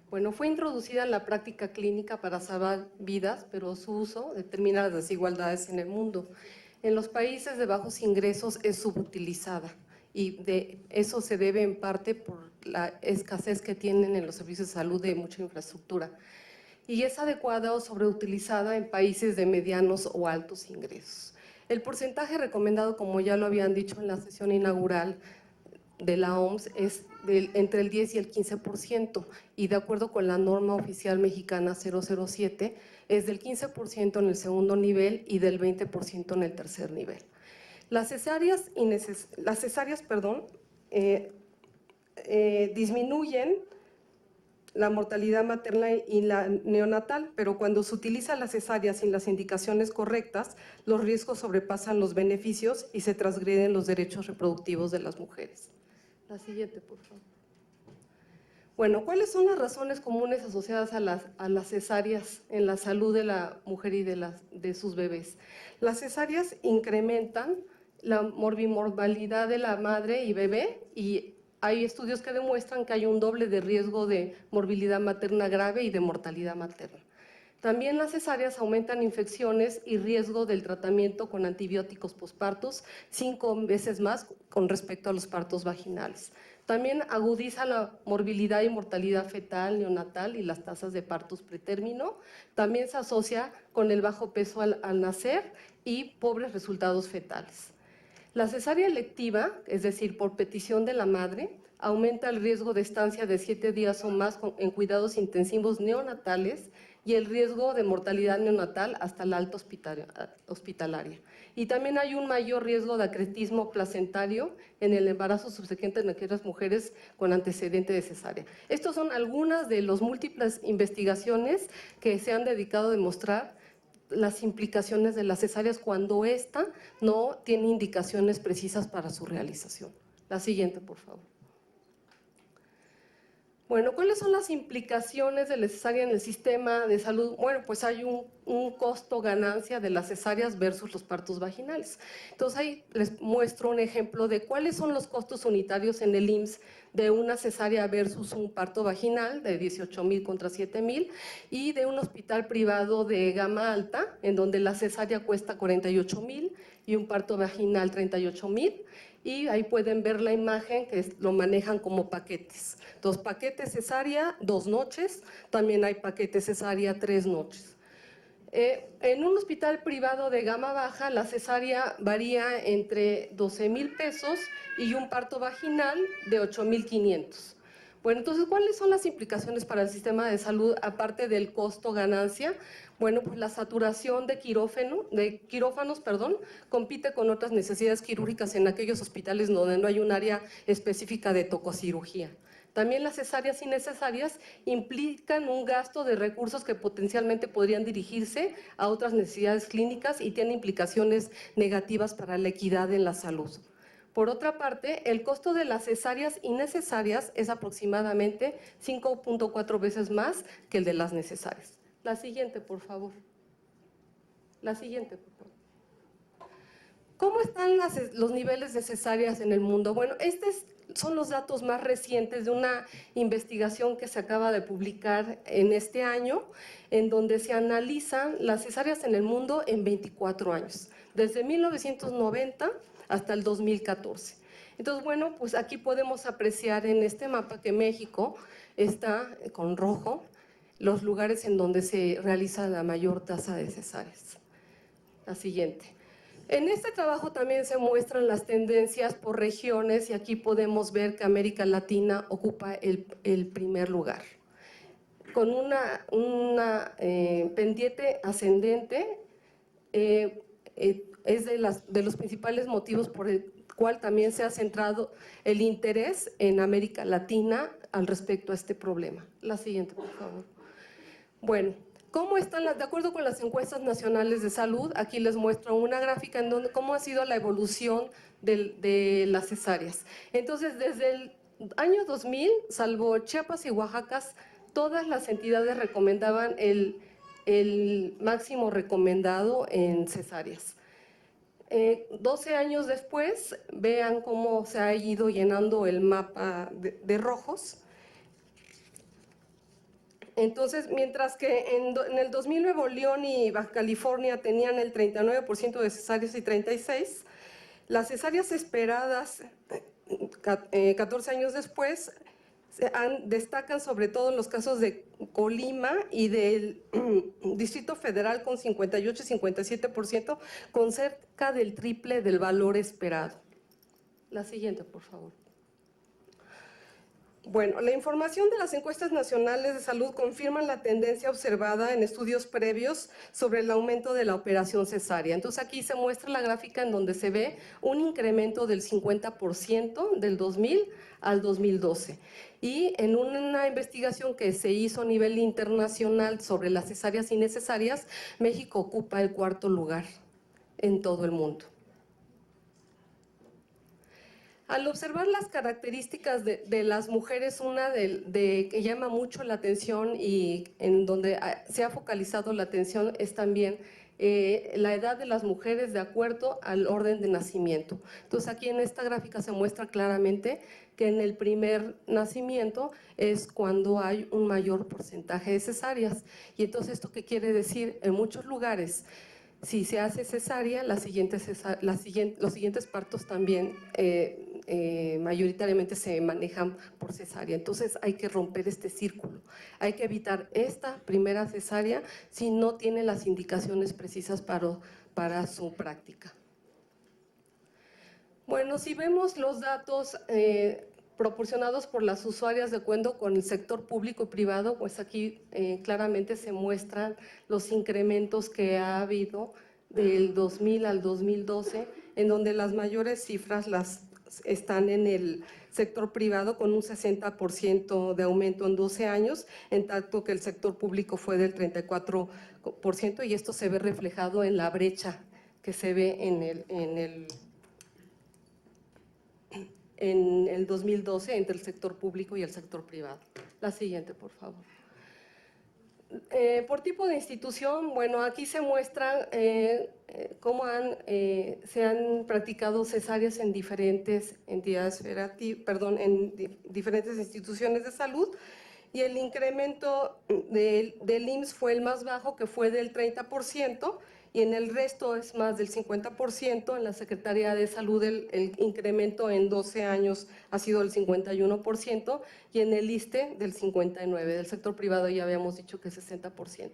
Bueno, fue introducida en la práctica clínica para salvar vidas, pero su uso determina las desigualdades en el mundo. En los países de bajos ingresos es subutilizada y eso se debe en parte por la escasez que tienen en los servicios de salud de mucha infraestructura. Y es adecuada o sobreutilizada en países de medianos o altos ingresos. El porcentaje recomendado, como ya lo habían dicho en la sesión inaugural de la OMS, es entre el 10 y el 15%, y de acuerdo con la norma oficial mexicana 007, es del 15% en el segundo nivel y del 20% en el tercer nivel. Las cesáreas disminuyen la mortalidad materna y la neonatal, pero cuando se utiliza la cesárea sin las indicaciones correctas, los riesgos sobrepasan los beneficios y se transgreden los derechos reproductivos de las mujeres. La siguiente, por favor. Bueno, ¿cuáles son las razones comunes asociadas a las cesáreas en la salud de la mujer y de sus bebés? Las cesáreas incrementan la morbimortalidad de la madre y bebé, y hay estudios que demuestran que hay un doble de riesgo de morbilidad materna grave y de mortalidad materna. También las cesáreas aumentan infecciones y riesgo del tratamiento con antibióticos pospartos 5 veces más con respecto a los partos vaginales. También agudiza la morbilidad y mortalidad fetal, neonatal y las tasas de partos pretérmino. También se asocia con el bajo peso al nacer y pobres resultados fetales. La cesárea electiva, es decir, por petición de la madre, aumenta el riesgo de estancia de 7 días o más en cuidados intensivos neonatales y el riesgo de mortalidad neonatal hasta la alta hospitalaria. Y también hay un mayor riesgo de acretismo placentario en el embarazo subsecuente en aquellas mujeres con antecedente de cesárea. Estas son algunas de las múltiples investigaciones que se han dedicado a demostrar las implicaciones de las cesáreas cuando ésta no tiene indicaciones precisas para su realización. La siguiente, por favor. Bueno, ¿cuáles son las implicaciones de la cesárea en el sistema de salud? Bueno, pues hay un costo-ganancia de las cesáreas versus los partos vaginales. Entonces ahí les muestro un ejemplo de cuáles son los costos unitarios en el IMSS de una cesárea versus un parto vaginal de 18,000 contra 7,000 y de un hospital privado de gama alta en donde la cesárea cuesta 48,000 y un parto vaginal 38,000. Y ahí pueden ver la imagen que lo manejan como paquetes. Entonces, paquete cesárea, 2 noches, también hay paquete cesárea, 3 noches. En un hospital privado de gama baja, la cesárea varía entre 12,000 pesos y un parto vaginal de 8,500. Bueno, entonces, ¿cuáles son las implicaciones para el sistema de salud aparte del costo-ganancia? Bueno, pues la saturación de quirófanos, compite con otras necesidades quirúrgicas en aquellos hospitales donde no hay un área específica de tococirugía. También las cesáreas innecesarias implican un gasto de recursos que potencialmente podrían dirigirse a otras necesidades clínicas y tienen implicaciones negativas para la equidad en la salud. Por otra parte, el costo de las cesáreas innecesarias es aproximadamente 5.4 veces más que el de las necesarias. La siguiente, por favor. La siguiente, por favor. ¿Cómo están los niveles de cesáreas en el mundo? Bueno, estos son los datos más recientes de una investigación que se acaba de publicar en este año, en donde se analizan las cesáreas en el mundo en 24 años, desde 1990 hasta el 2014. Entonces, bueno, pues aquí podemos apreciar en este mapa que México está con rojo, los lugares en donde se realiza la mayor tasa de cesáreas. La siguiente. En este trabajo también se muestran las tendencias por regiones y aquí podemos ver que América Latina ocupa el primer lugar, con una pendiente ascendente. Es de los principales motivos por el cual también se ha centrado el interés en América Latina al respecto a este problema. La siguiente, por favor. Bueno, ¿cómo están de acuerdo con las encuestas nacionales de salud? Aquí les muestro una gráfica en donde cómo ha sido la evolución de las cesáreas. Entonces, desde el año 2000, salvo Chiapas y Oaxaca, todas las entidades recomendaban el máximo recomendado en cesáreas. 12 años después, vean cómo se ha ido llenando el mapa de rojos. Entonces, mientras que en el 2000 Nuevo León y Baja California tenían el 39% de cesáreas y 36%, las cesáreas esperadas 14 años después destacan sobre todo en los casos de Colima y del Distrito Federal con 58 y 57%, con cerca del triple del valor esperado. La siguiente, por favor. Bueno, la información de las encuestas nacionales de salud confirma la tendencia observada en estudios previos sobre el aumento de la operación cesárea. Entonces aquí se muestra la gráfica en donde se ve un incremento del 50% del 2000 al 2012. Y en una investigación que se hizo a nivel internacional sobre las cesáreas innecesarias, México ocupa el 4º lugar en todo el mundo. Al observar las características de las mujeres, una que llama mucho la atención y en donde se ha focalizado la atención es también la edad de las mujeres de acuerdo al orden de nacimiento. Entonces aquí en esta gráfica se muestra claramente que en el primer nacimiento es cuando hay un mayor porcentaje de cesáreas. Y entonces, ¿esto qué quiere decir? En muchos lugares, si se hace cesárea, los siguientes partos también mayoritariamente se manejan por cesárea. Entonces hay que romper este círculo. Hay que evitar esta primera cesárea si no tiene las indicaciones precisas para su práctica. Bueno, si vemos los datos proporcionados por las usuarias de acuerdo con el sector público y privado, pues aquí claramente se muestran los incrementos que ha habido del 2000 al 2012, en donde las mayores cifras están en el sector privado con un 60% de aumento en 12 años, en tanto que el sector público fue del 34%, y esto se ve reflejado en la brecha que se ve en el 2012 entre el sector público y el sector privado. La siguiente, por favor. Por tipo de institución, bueno, aquí se muestra cómo se han practicado cesáreas en diferentes entidades diferentes instituciones de salud, y el incremento del IMSS fue el más bajo, que fue del 30%, y en el resto es más del 50%. En la Secretaría de Salud el incremento en 12 años ha sido del 51%, y en el ISSSTE del 59%. Del sector privado ya habíamos dicho que 60%.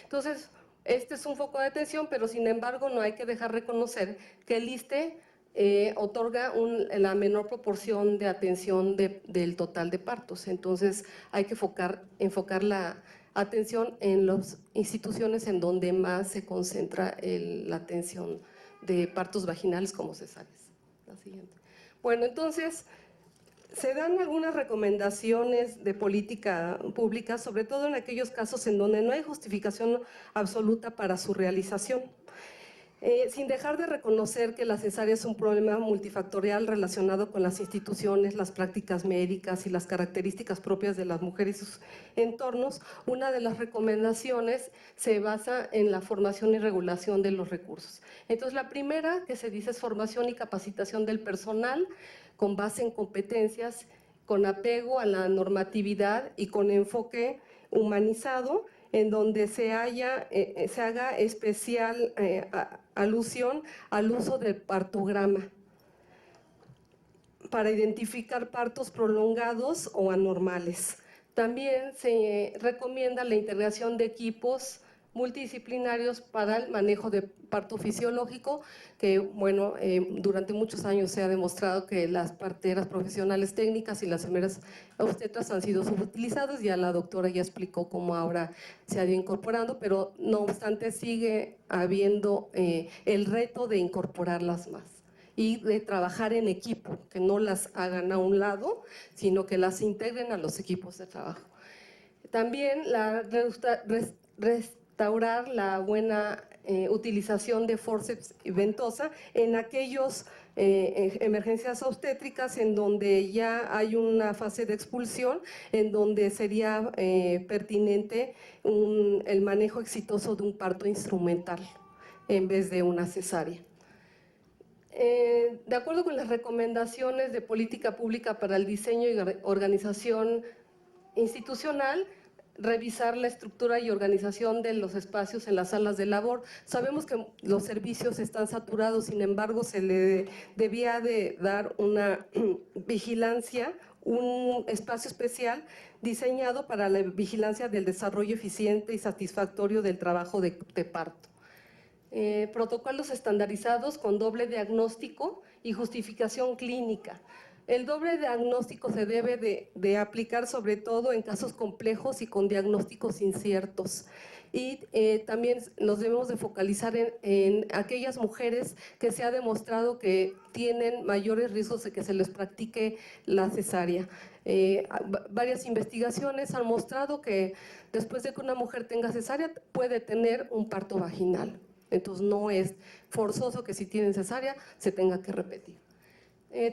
Entonces, este es un foco de atención, pero sin embargo no hay que dejar reconocer que el ISSSTE otorga la menor proporción de atención del total de partos. Entonces hay que enfocar la atención en las instituciones en donde más se concentra la atención de partos vaginales como cesáreas. La siguiente. Bueno, entonces se dan algunas recomendaciones de política pública, sobre todo en aquellos casos en donde no hay justificación absoluta para su realización. Sin dejar de reconocer que la cesárea es un problema multifactorial relacionado con las instituciones, las prácticas médicas y las características propias de las mujeres y sus entornos, una de las recomendaciones se basa en la formación y regulación de los recursos. Entonces, la primera que se dice es formación y capacitación del personal con base en competencias, con apego a la normatividad y con enfoque humanizado, en donde se haga especial alusión al uso del partograma para identificar partos prolongados o anormales. También se recomienda la integración de equipos multidisciplinarios para el manejo de parto fisiológico, que bueno, durante muchos años se ha demostrado que las parteras profesionales técnicas y las enfermeras obstetras han sido subutilizadas. Ya la doctora ya explicó cómo ahora se ha ido incorporando, pero no obstante sigue habiendo el reto de incorporarlas más y de trabajar en equipo, que no las hagan a un lado, sino que las integren a los equipos de trabajo. También restaurar la buena utilización de forceps y ventosa en aquellas emergencias obstétricas en donde ya hay una fase de expulsión, en donde sería pertinente el manejo exitoso de un parto instrumental en vez de una cesárea. De acuerdo con las recomendaciones de política pública para el diseño y organización institucional, revisar la estructura y organización de los espacios en las salas de labor. Sabemos que los servicios están saturados, sin embargo, se le debía de dar una vigilancia, un espacio especial diseñado para la vigilancia del desarrollo eficiente y satisfactorio del trabajo de parto. Protocolos estandarizados con doble diagnóstico y justificación clínica. El doble diagnóstico se debe de aplicar sobre todo en casos complejos y con diagnósticos inciertos. Y también nos debemos de focalizar en aquellas mujeres que se ha demostrado que tienen mayores riesgos de que se les practique la cesárea. Varias investigaciones han mostrado que después de que una mujer tenga cesárea puede tener un parto vaginal. Entonces no es forzoso que si tienen cesárea se tenga que repetir.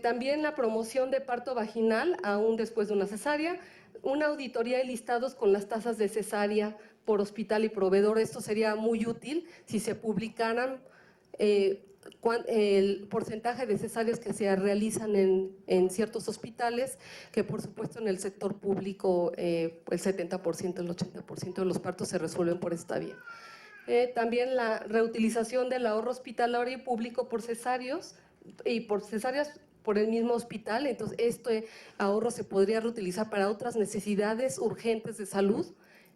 También la promoción de parto vaginal aún después de una cesárea, una auditoría y listados con las tasas de cesárea por hospital y proveedor. Esto sería muy útil si se publicaran el porcentaje de cesáreas que se realizan en ciertos hospitales, que por supuesto en el sector público el 70%, el 80% de los partos se resuelven por esta vía. También la reutilización del ahorro hospitalario y público por cesáreas por el mismo hospital. Entonces, este ahorro se podría reutilizar para otras necesidades urgentes de salud,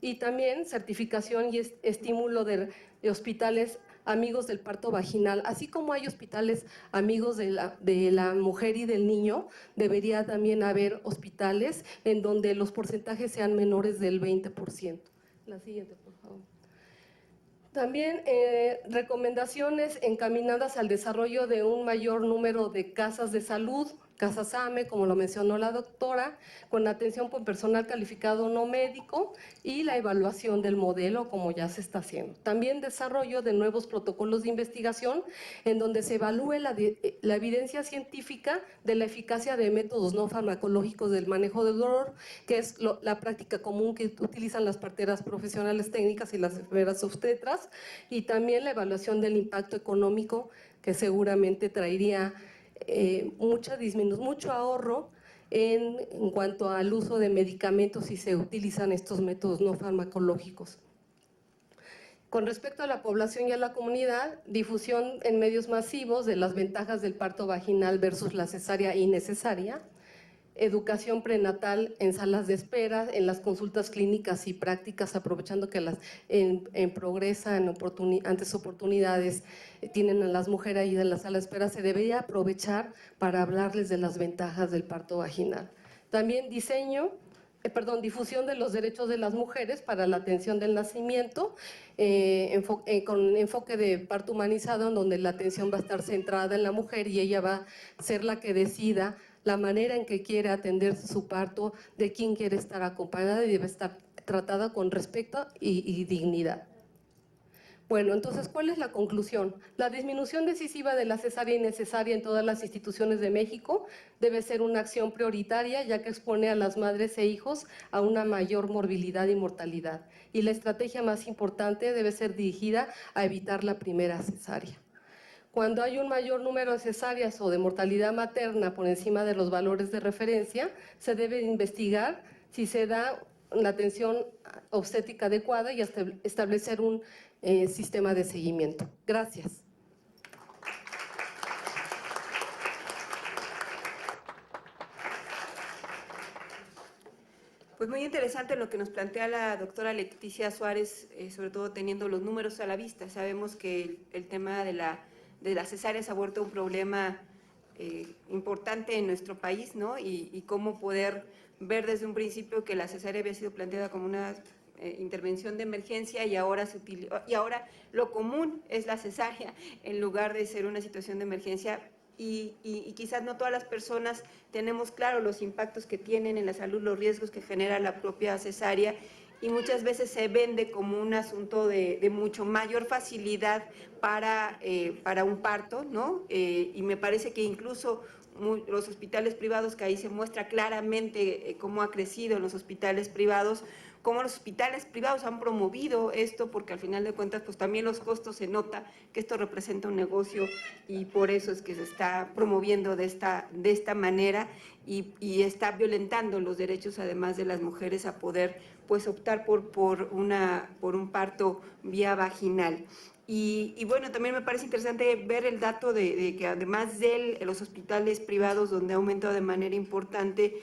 y también certificación y estímulo de hospitales amigos del parto vaginal. Así como hay hospitales amigos de la mujer y del niño, debería también haber hospitales en donde los porcentajes sean menores del 20%. La siguiente, por favor. También recomendaciones encaminadas al desarrollo de un mayor número de casas de salud, casas AME, como lo mencionó la doctora, con atención por personal calificado no médico, y la evaluación del modelo, como ya se está haciendo. También desarrollo de nuevos protocolos de investigación en donde se evalúe la evidencia científica de la eficacia de métodos no farmacológicos del manejo del dolor, que es la práctica común que utilizan las parteras profesionales técnicas y las enfermeras obstetras, y también la evaluación del impacto económico, que seguramente traería mucho ahorro en cuanto al uso de medicamentos si se utilizan estos métodos no farmacológicos. Con respecto a la población y a la comunidad, difusión en medios masivos de las ventajas del parto vaginal versus la cesárea innecesaria, educación prenatal en salas de espera, en las consultas clínicas y prácticas, aprovechando que en Progresa, antes oportunidades, tienen a las mujeres ahí en la sala de espera, se debería aprovechar para hablarles de las ventajas del parto vaginal. También difusión de los derechos de las mujeres para la atención del nacimiento, con enfoque de parto humanizado, en donde la atención va a estar centrada en la mujer y ella va a ser la que decida la manera en que quiere atender su parto, de quién quiere estar acompañada, y debe estar tratada con respeto y dignidad. Bueno, entonces, ¿cuál es la conclusión? La disminución decisiva de la cesárea innecesaria en todas las instituciones de México debe ser una acción prioritaria, ya que expone a las madres e hijos a una mayor morbilidad y mortalidad. Y la estrategia más importante debe ser dirigida a evitar la primera cesárea. Cuando hay un mayor número de cesáreas o de mortalidad materna por encima de los valores de referencia, se debe investigar si se da la atención obstétrica adecuada y establecer un sistema de seguimiento. Gracias. Pues muy interesante lo que nos plantea la doctora Leticia Suárez, sobre todo teniendo los números a la vista. Sabemos que el tema de la cesárea se ha vuelto un problema importante en nuestro país, ¿no? Y cómo poder ver desde un principio que la cesárea había sido planteada como una intervención de emergencia y ahora lo común es la cesárea en lugar de ser una situación de emergencia. Y quizás no todas las personas tenemos claro los impactos que tienen en la salud, los riesgos que genera la propia cesárea, y muchas veces se vende como un asunto de mucho mayor facilidad para un parto, ¿no? Y me parece que incluso los hospitales privados, que ahí se muestra claramente cómo ha crecido en los hospitales privados, cómo los hospitales privados han promovido esto, porque al final de cuentas pues también los costos, se nota que esto representa un negocio, y por eso es que se está promoviendo de esta manera, y está violentando los derechos además de las mujeres a poder pues optar por un parto vía vaginal. Y bueno, también me parece interesante ver el dato de que además de los hospitales privados, donde ha aumentado de manera importante,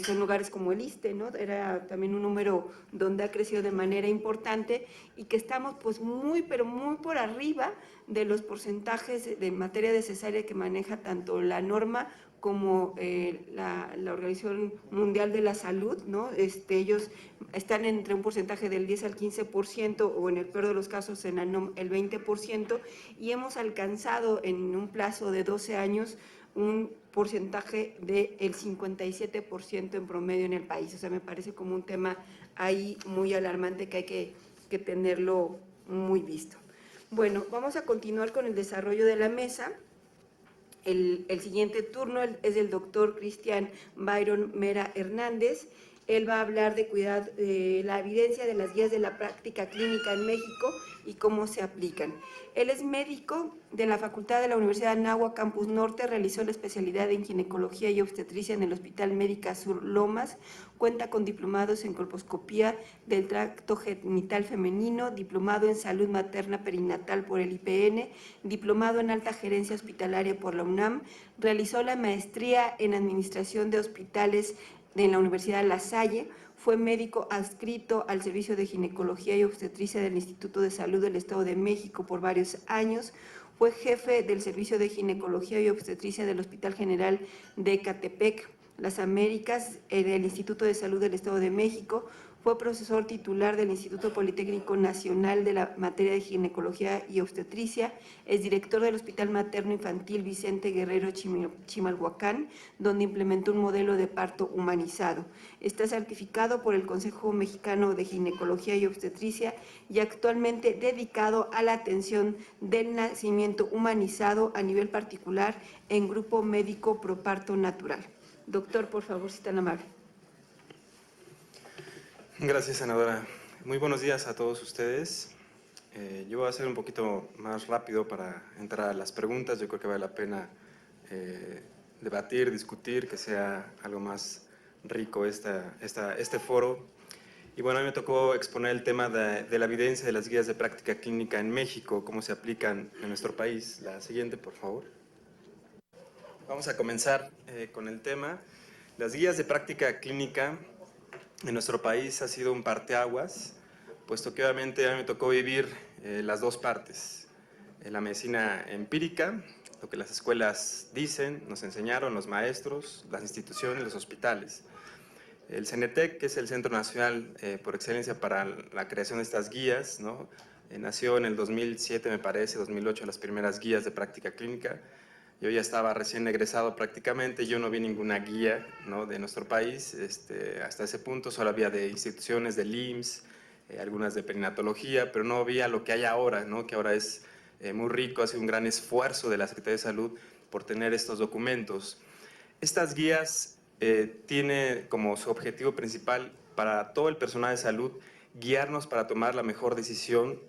son lugares como el ISSSTE, ¿no? Era también un número donde ha crecido de manera importante, y que estamos pues pero muy por arriba de los porcentajes de materia de cesárea que maneja tanto la norma como la Organización Mundial de la Salud, ¿no? Ellos están entre un porcentaje del 10 al 15%, o en el peor de los casos en el 20%, y hemos alcanzado en un plazo de 12 años un porcentaje del 57% en promedio en el país. O sea, me parece como un tema ahí muy alarmante que hay que tenerlo muy visto. Bueno, vamos a continuar con el desarrollo de la mesa. El siguiente turno es del doctor Cristian Byron Mera Hernández, Él va a hablar de la evidencia de las guías de la práctica clínica en México y cómo se aplican. Él es médico de la Facultad de la Universidad de Anáhuac, Campus Norte, realizó la especialidad en ginecología y obstetricia en el Hospital Médica Sur Lomas, cuenta con diplomados en colposcopía del tracto genital femenino, diplomado en salud materna perinatal por el IPN, diplomado en alta gerencia hospitalaria por la UNAM, realizó la maestría en administración de hospitales de la Universidad La Salle, fue médico adscrito al Servicio de Ginecología y Obstetricia del Instituto de Salud del Estado de México por varios años, fue jefe del Servicio de Ginecología y Obstetricia del Hospital General de Ecatepec, Las Américas, del Instituto de Salud del Estado de México, fue profesor titular del Instituto Politécnico Nacional de la materia de Ginecología y Obstetricia, es director del Hospital Materno Infantil Vicente Guerrero Chimalhuacán, donde implementó un modelo de parto humanizado. Está certificado por el Consejo Mexicano de Ginecología y Obstetricia y actualmente dedicado a la atención del nacimiento humanizado a nivel particular en grupo médico proparto natural. Doctor, por favor, si tan amable. Gracias, senadora. Muy buenos días a todos ustedes. Yo voy a ser un poquito más rápido para entrar a las preguntas. Yo creo que vale la pena debatir, discutir, que sea algo más rico este foro. Y bueno, a mí me tocó exponer el tema de la evidencia de las guías de práctica clínica en México, cómo se aplican en nuestro país. La siguiente, por favor. Vamos a comenzar con el tema. Las guías de práctica clínica en nuestro país ha sido un parteaguas, puesto que obviamente a mí me tocó vivir las dos partes. La medicina empírica, lo que las escuelas dicen, nos enseñaron los maestros, las instituciones, los hospitales. El CENETEC, que es el Centro Nacional por excelencia para la creación de estas guías, ¿no? Nació en el 2007, me parece, 2008, las primeras guías de práctica clínica. Yo ya estaba recién egresado prácticamente, yo no vi ninguna guía, ¿no?, de nuestro país. Hasta ese punto solo había de instituciones del IMSS, algunas de perinatología, pero no había lo que hay ahora, ¿no?, que ahora es muy rico, ha sido un gran esfuerzo de la Secretaría de Salud por tener estos documentos. Estas guías tienen como su objetivo principal para todo el personal de salud guiarnos para tomar la mejor decisión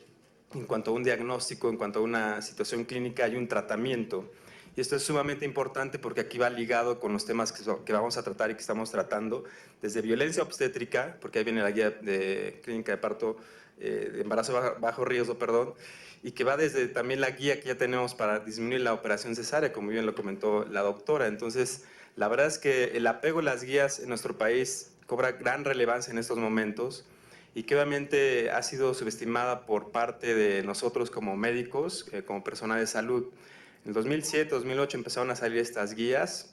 en cuanto a un diagnóstico, en cuanto a una situación clínica y un tratamiento. Y esto es sumamente importante porque aquí va ligado con los temas que vamos a tratar y que estamos tratando, desde violencia obstétrica, porque ahí viene la guía de clínica de parto, de embarazo bajo riesgo, perdón, y que va desde también la guía que ya tenemos para disminuir la operación cesárea, como bien lo comentó la doctora. Entonces, la verdad es que el apego a las guías en nuestro país cobra gran relevancia en estos momentos y que obviamente ha sido subestimada por parte de nosotros como médicos, como personal de salud. En 2007, 2008 empezaron a salir estas guías.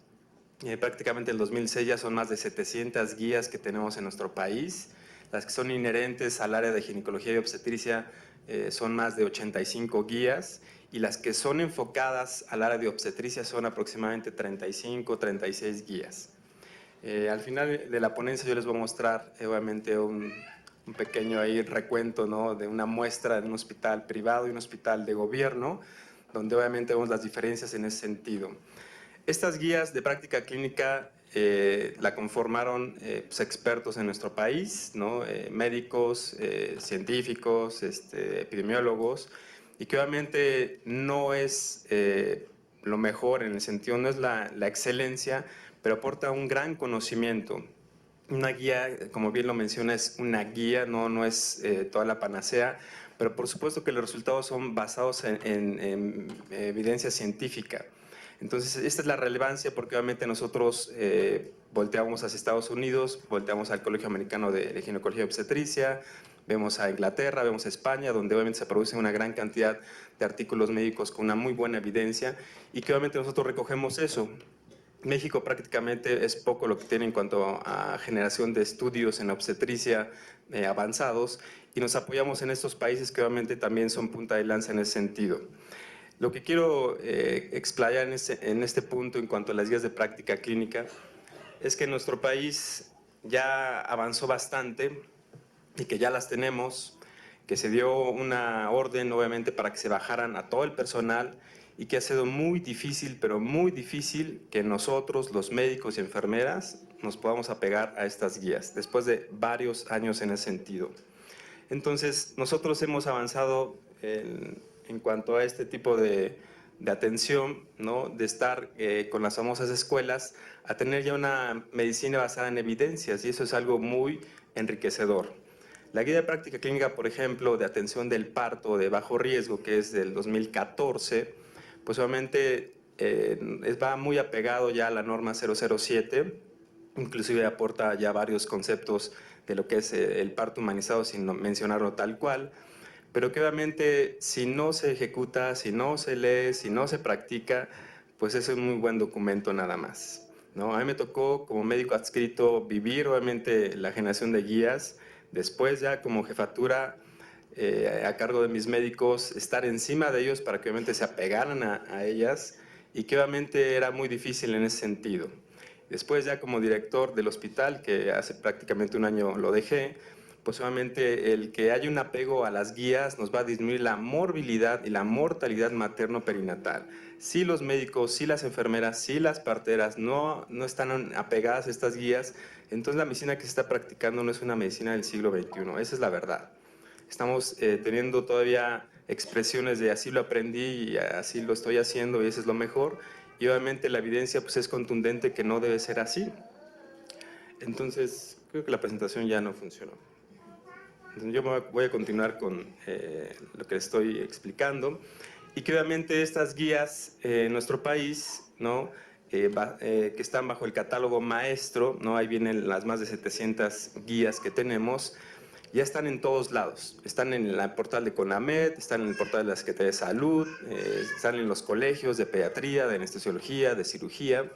Prácticamente en 2006 ya son más de 700 guías que tenemos en nuestro país. Las que son inherentes al área de ginecología y obstetricia son más de 85 guías y las que son enfocadas al área de obstetricia son aproximadamente 35, 36 guías. Al final de la ponencia yo les voy a mostrar obviamente un pequeño ahí recuento, ¿no?, de una muestra de un hospital privado y un hospital de gobierno, donde obviamente vemos las diferencias en ese sentido. Estas guías de práctica clínica la conformaron pues, expertos en nuestro país, ¿no?, médicos, científicos, epidemiólogos, y que obviamente no es lo mejor en el sentido, no es la excelencia, pero aporta un gran conocimiento. Una guía, como bien lo menciona, es una guía, no es toda la panacea, pero por supuesto que los resultados son basados en evidencia científica. Entonces, esta es la relevancia porque obviamente nosotros volteamos hacia Estados Unidos, volteamos al Colegio Americano de Ginecología y Obstetricia, vemos a Inglaterra, vemos a España, donde obviamente se produce una gran cantidad de artículos médicos con una muy buena evidencia y que obviamente nosotros recogemos eso. México prácticamente es poco lo que tiene en cuanto a generación de estudios en obstetricia avanzados y nos apoyamos en estos países que obviamente también son punta de lanza en ese sentido. Lo que quiero explayar en este punto en cuanto a las guías de práctica clínica es que nuestro país ya avanzó bastante y que ya las tenemos, que se dio una orden obviamente para que se bajaran a todo el personal y que ha sido muy difícil, pero muy difícil que nosotros, los médicos y enfermeras, nos podamos apegar a estas guías, después de varios años en ese sentido. Entonces, nosotros hemos avanzado en cuanto a este tipo de atención, ¿no? De estar con las famosas escuelas, a tener ya una medicina basada en evidencias, y eso es algo muy enriquecedor. La guía de práctica clínica, por ejemplo, de atención del parto de bajo riesgo, que es del 2014, pues obviamente va muy apegado ya a la norma 007, inclusive aporta ya varios conceptos de lo que es el parto humanizado, sin mencionarlo tal cual, pero que obviamente si no se ejecuta, si no se lee, si no se practica, pues es un muy buen documento nada más, ¿no? A mí me tocó como médico adscrito vivir obviamente la generación de guías, después ya como jefatura a cargo de mis médicos, estar encima de ellos para que obviamente se apegaran a ellas, y que obviamente era muy difícil en ese sentido. Después ya como director del hospital, que hace prácticamente un año lo dejé, pues obviamente el que haya un apego a las guías nos va a disminuir la morbilidad y la mortalidad materno-perinatal. Si los médicos, si las enfermeras, si las parteras no están apegadas a estas guías, entonces la medicina que se está practicando no es una medicina del siglo XXI, esa es la verdad. Estamos teniendo todavía expresiones de así lo aprendí y así lo estoy haciendo y eso es lo mejor, y obviamente la evidencia pues es contundente que no debe ser así. Entonces creo que la presentación ya no funcionó. Entonces, yo voy a continuar con lo que estoy explicando, y que obviamente estas guías en nuestro país, ¿no? Que están bajo el catálogo maestro, ¿no? Ahí vienen las más de 700 guías que tenemos, ya están en todos lados. Están en el portal de CONAMED, están en el portal de la Secretaría de Salud, están en los colegios de pediatría, de anestesiología, de cirugía,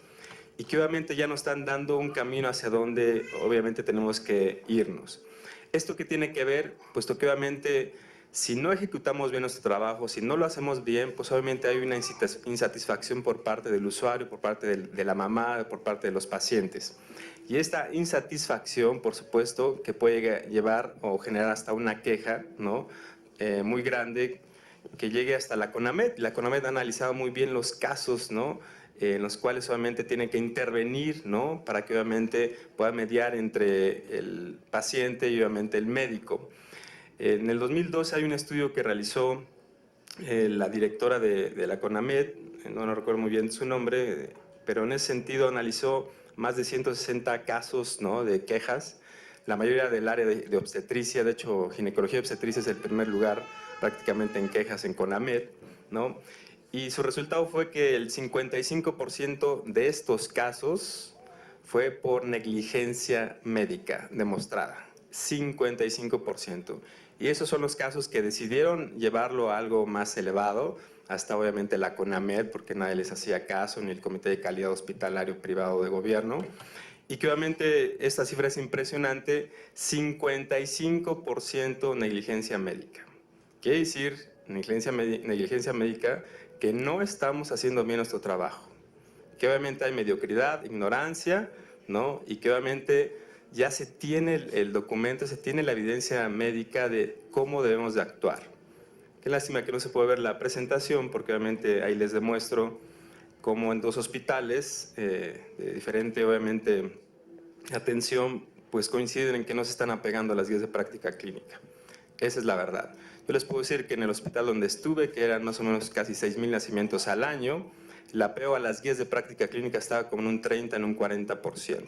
y que obviamente ya nos están dando un camino hacia donde obviamente tenemos que irnos. ¿Esto qué tiene que ver? Puesto que obviamente si no ejecutamos bien nuestro trabajo, si no lo hacemos bien, pues obviamente hay una insatisfacción por parte del usuario, por parte de la mamá, por parte de los pacientes. Y esta insatisfacción, por supuesto, que puede llevar o generar hasta una queja, ¿no? Muy grande, que llegue hasta la CONAMED. La CONAMED ha analizado muy bien los casos, ¿no? En los cuales obviamente tiene que intervenir, ¿no? Para que obviamente pueda mediar entre el paciente y obviamente el médico. En el 2012 hay un estudio que realizó la directora de la CONAMED, no recuerdo muy bien su nombre, pero en ese sentido analizó más de 160 casos, ¿no? De quejas, la mayoría del área de obstetricia. De hecho, ginecología y obstetricia es el primer lugar prácticamente en quejas en CONAMED, ¿no? Y su resultado fue que el 55% de estos casos fue por negligencia médica demostrada, 55%. Y esos son los casos que decidieron llevarlo a algo más elevado, hasta obviamente la CONAMED, porque nadie les hacía caso, ni el Comité de Calidad Hospitalario Privado de Gobierno. Y que obviamente esta cifra es impresionante, 55% negligencia médica. Quiere decir, negligencia médica, que no estamos haciendo bien nuestro trabajo. Que obviamente hay mediocridad, ignorancia, ¿no? Y que obviamente ya se tiene el documento, se tiene la evidencia médica de cómo debemos de actuar. Qué lástima que no se puede ver la presentación, porque obviamente ahí les demuestro cómo en dos hospitales de diferente, obviamente, atención, pues coinciden en que no se están apegando a las guías de práctica clínica. Esa es la verdad. Yo les puedo decir que en el hospital donde estuve, que eran más o menos casi 6,000 nacimientos al año, el apego a las guías de práctica clínica estaba como en un 30, en un 40%.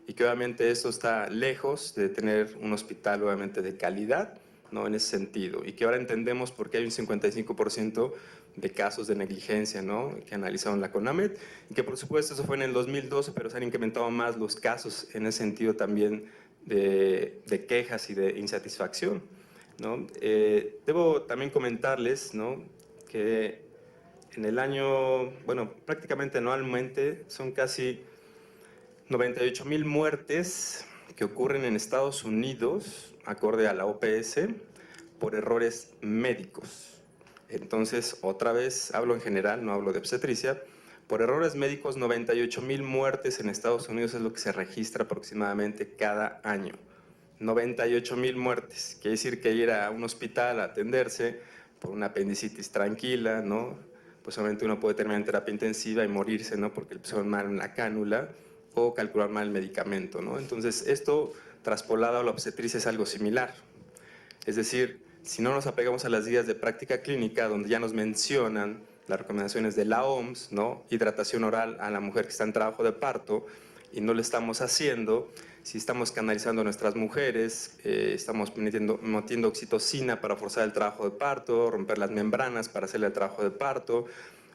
Y que obviamente esto está lejos de tener un hospital obviamente de calidad, ¿no? En ese sentido. Y que ahora entendemos por qué hay un 55% de casos de negligencia, ¿no? Que analizaron la CONAMED. Y que por supuesto eso fue en el 2012, pero se han incrementado más los casos en ese sentido también de quejas y de insatisfacción, ¿no? Debo también comentarles, ¿no? Que en el año, bueno, prácticamente anualmente son casi 98,000 muertes que ocurren en Estados Unidos, acorde a la OPS, por errores médicos. Entonces, otra vez, hablo en general, no hablo de obstetricia. Por errores médicos, 98,000 muertes en Estados Unidos es lo que se registra aproximadamente cada año. 98,000 muertes. Quiere decir que ir a un hospital a atenderse por una apendicitis tranquila, ¿no? pues obviamente uno puede terminar en terapia intensiva y morirse, ¿no? Porque le pusieron mal una cánula o calcular mal el medicamento, ¿no? Entonces, esto traspolado a la obstetricia es algo similar. Es decir, si no nos apegamos a las guías de práctica clínica, donde ya nos mencionan las recomendaciones de la OMS, ¿no? Hidratación oral a la mujer que está en trabajo de parto, y no lo estamos haciendo, si estamos canalizando a nuestras mujeres, estamos metiendo oxitocina para forzar el trabajo de parto, romper las membranas para hacerle el trabajo de parto,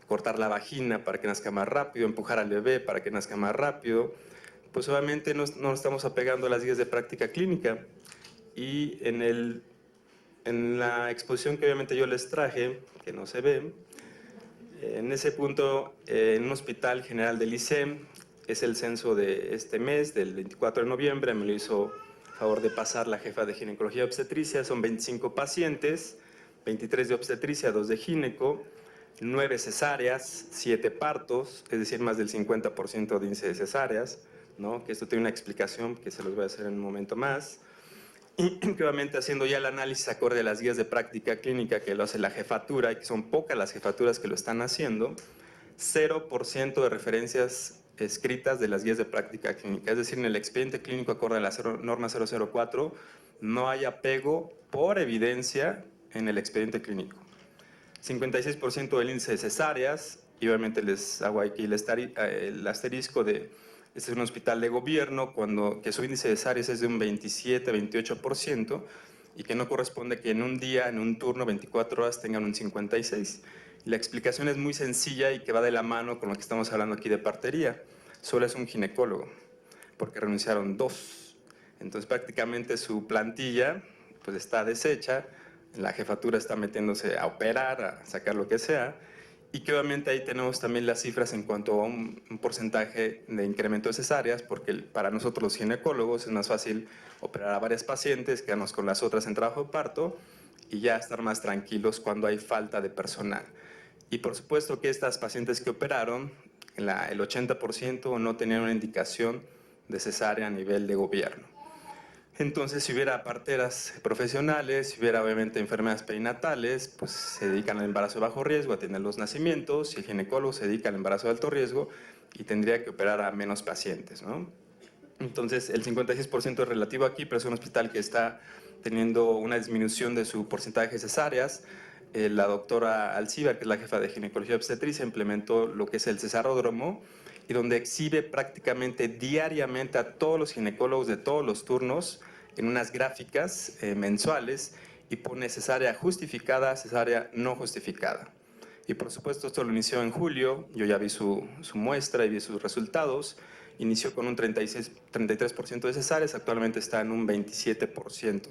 cortar la vagina para que nazca más rápido, empujar al bebé para que nazca más rápido, pues obviamente no nos estamos apegando a las guías de práctica clínica. Y en la exposición que obviamente yo les traje, que no se ve, en ese punto, en un hospital general del ICEM, es el censo de este mes, del 24 de noviembre, me lo hizo favor de pasar la jefa de ginecología y obstetricia, son 25 pacientes, 23 de obstetricia, 2 de gineco, 9 cesáreas, 7 partos, es decir, más del 50% de índice de cesáreas, ¿no? Que esto tiene una explicación que se los voy a hacer en un momento más. Y obviamente haciendo ya el análisis acorde a las guías de práctica clínica que lo hace la jefatura, y que son pocas las jefaturas que lo están haciendo, 0% de referencias escritas de las guías de práctica clínica. Es decir, en el expediente clínico acorde a la norma 004 no hay apego por evidencia en el expediente clínico. 56% del índice de cesáreas, y obviamente les hago aquí el asterisco de este es un hospital de gobierno, que su índice de cesáreas es de un 27-28%, y que no corresponde que en un día, en un turno, 24 horas, tengan un 56%. La explicación es muy sencilla y que va de la mano con lo que estamos hablando aquí de partería. Solo es un ginecólogo, porque renunciaron 2. Entonces prácticamente su plantilla pues está deshecha, la jefatura está metiéndose a operar, a sacar lo que sea, y que obviamente ahí tenemos también las cifras en cuanto a un porcentaje de incremento de cesáreas, porque para nosotros los ginecólogos es más fácil operar a varias pacientes, quedarnos con las otras en trabajo de parto y ya estar más tranquilos cuando hay falta de personal. Y por supuesto que estas pacientes que operaron, el 80% no tenían una indicación de cesárea a nivel de gobierno. Entonces, si hubiera parteras profesionales, si hubiera obviamente enfermeras perinatales, pues se dedican al embarazo de bajo riesgo, atienden los nacimientos, y el ginecólogo se dedica al embarazo de alto riesgo y tendría que operar a menos pacientes, ¿no? Entonces, el 56% es relativo aquí, pero es un hospital que está teniendo una disminución de su porcentaje de cesáreas. La doctora Alcibar, que es la jefa de ginecología y obstetricia, implementó lo que es el cesaródromo, y donde exhibe prácticamente diariamente a todos los ginecólogos de todos los turnos en unas gráficas mensuales, y pone cesárea justificada, cesárea no justificada. Y por supuesto esto lo inició en julio, yo ya vi su muestra y vi sus resultados. Inició con un 33% de cesáreas, actualmente está en un 27%.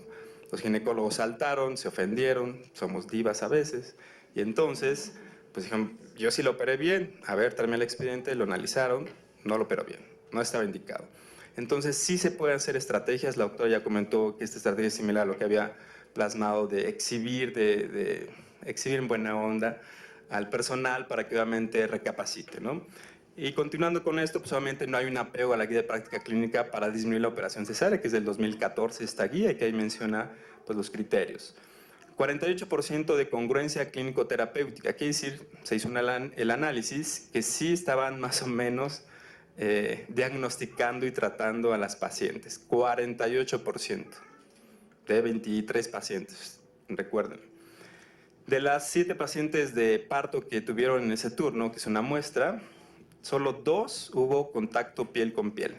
Los ginecólogos saltaron, se ofendieron, somos divas a veces, y entonces pues dijeron, yo sí lo operé bien, a ver, tráeme el expediente, lo analizaron, no lo operó bien, no estaba indicado. Entonces sí se pueden hacer estrategias, la doctora ya comentó que esta estrategia es similar a lo que había plasmado de exhibir en buena onda al personal para que obviamente recapacite, ¿no? Y continuando con esto, pues obviamente no hay un apego a la guía de práctica clínica para disminuir la operación cesárea, que es del 2014 esta guía, y que ahí menciona pues los criterios. 48% de congruencia clínico-terapéutica, quiere decir, se hizo el análisis que sí estaban más o menos diagnosticando y tratando a las pacientes. 48% de 23 pacientes, recuerden. De las 7 pacientes de parto que tuvieron en ese turno, que es una muestra, solo 2 hubo contacto piel con piel.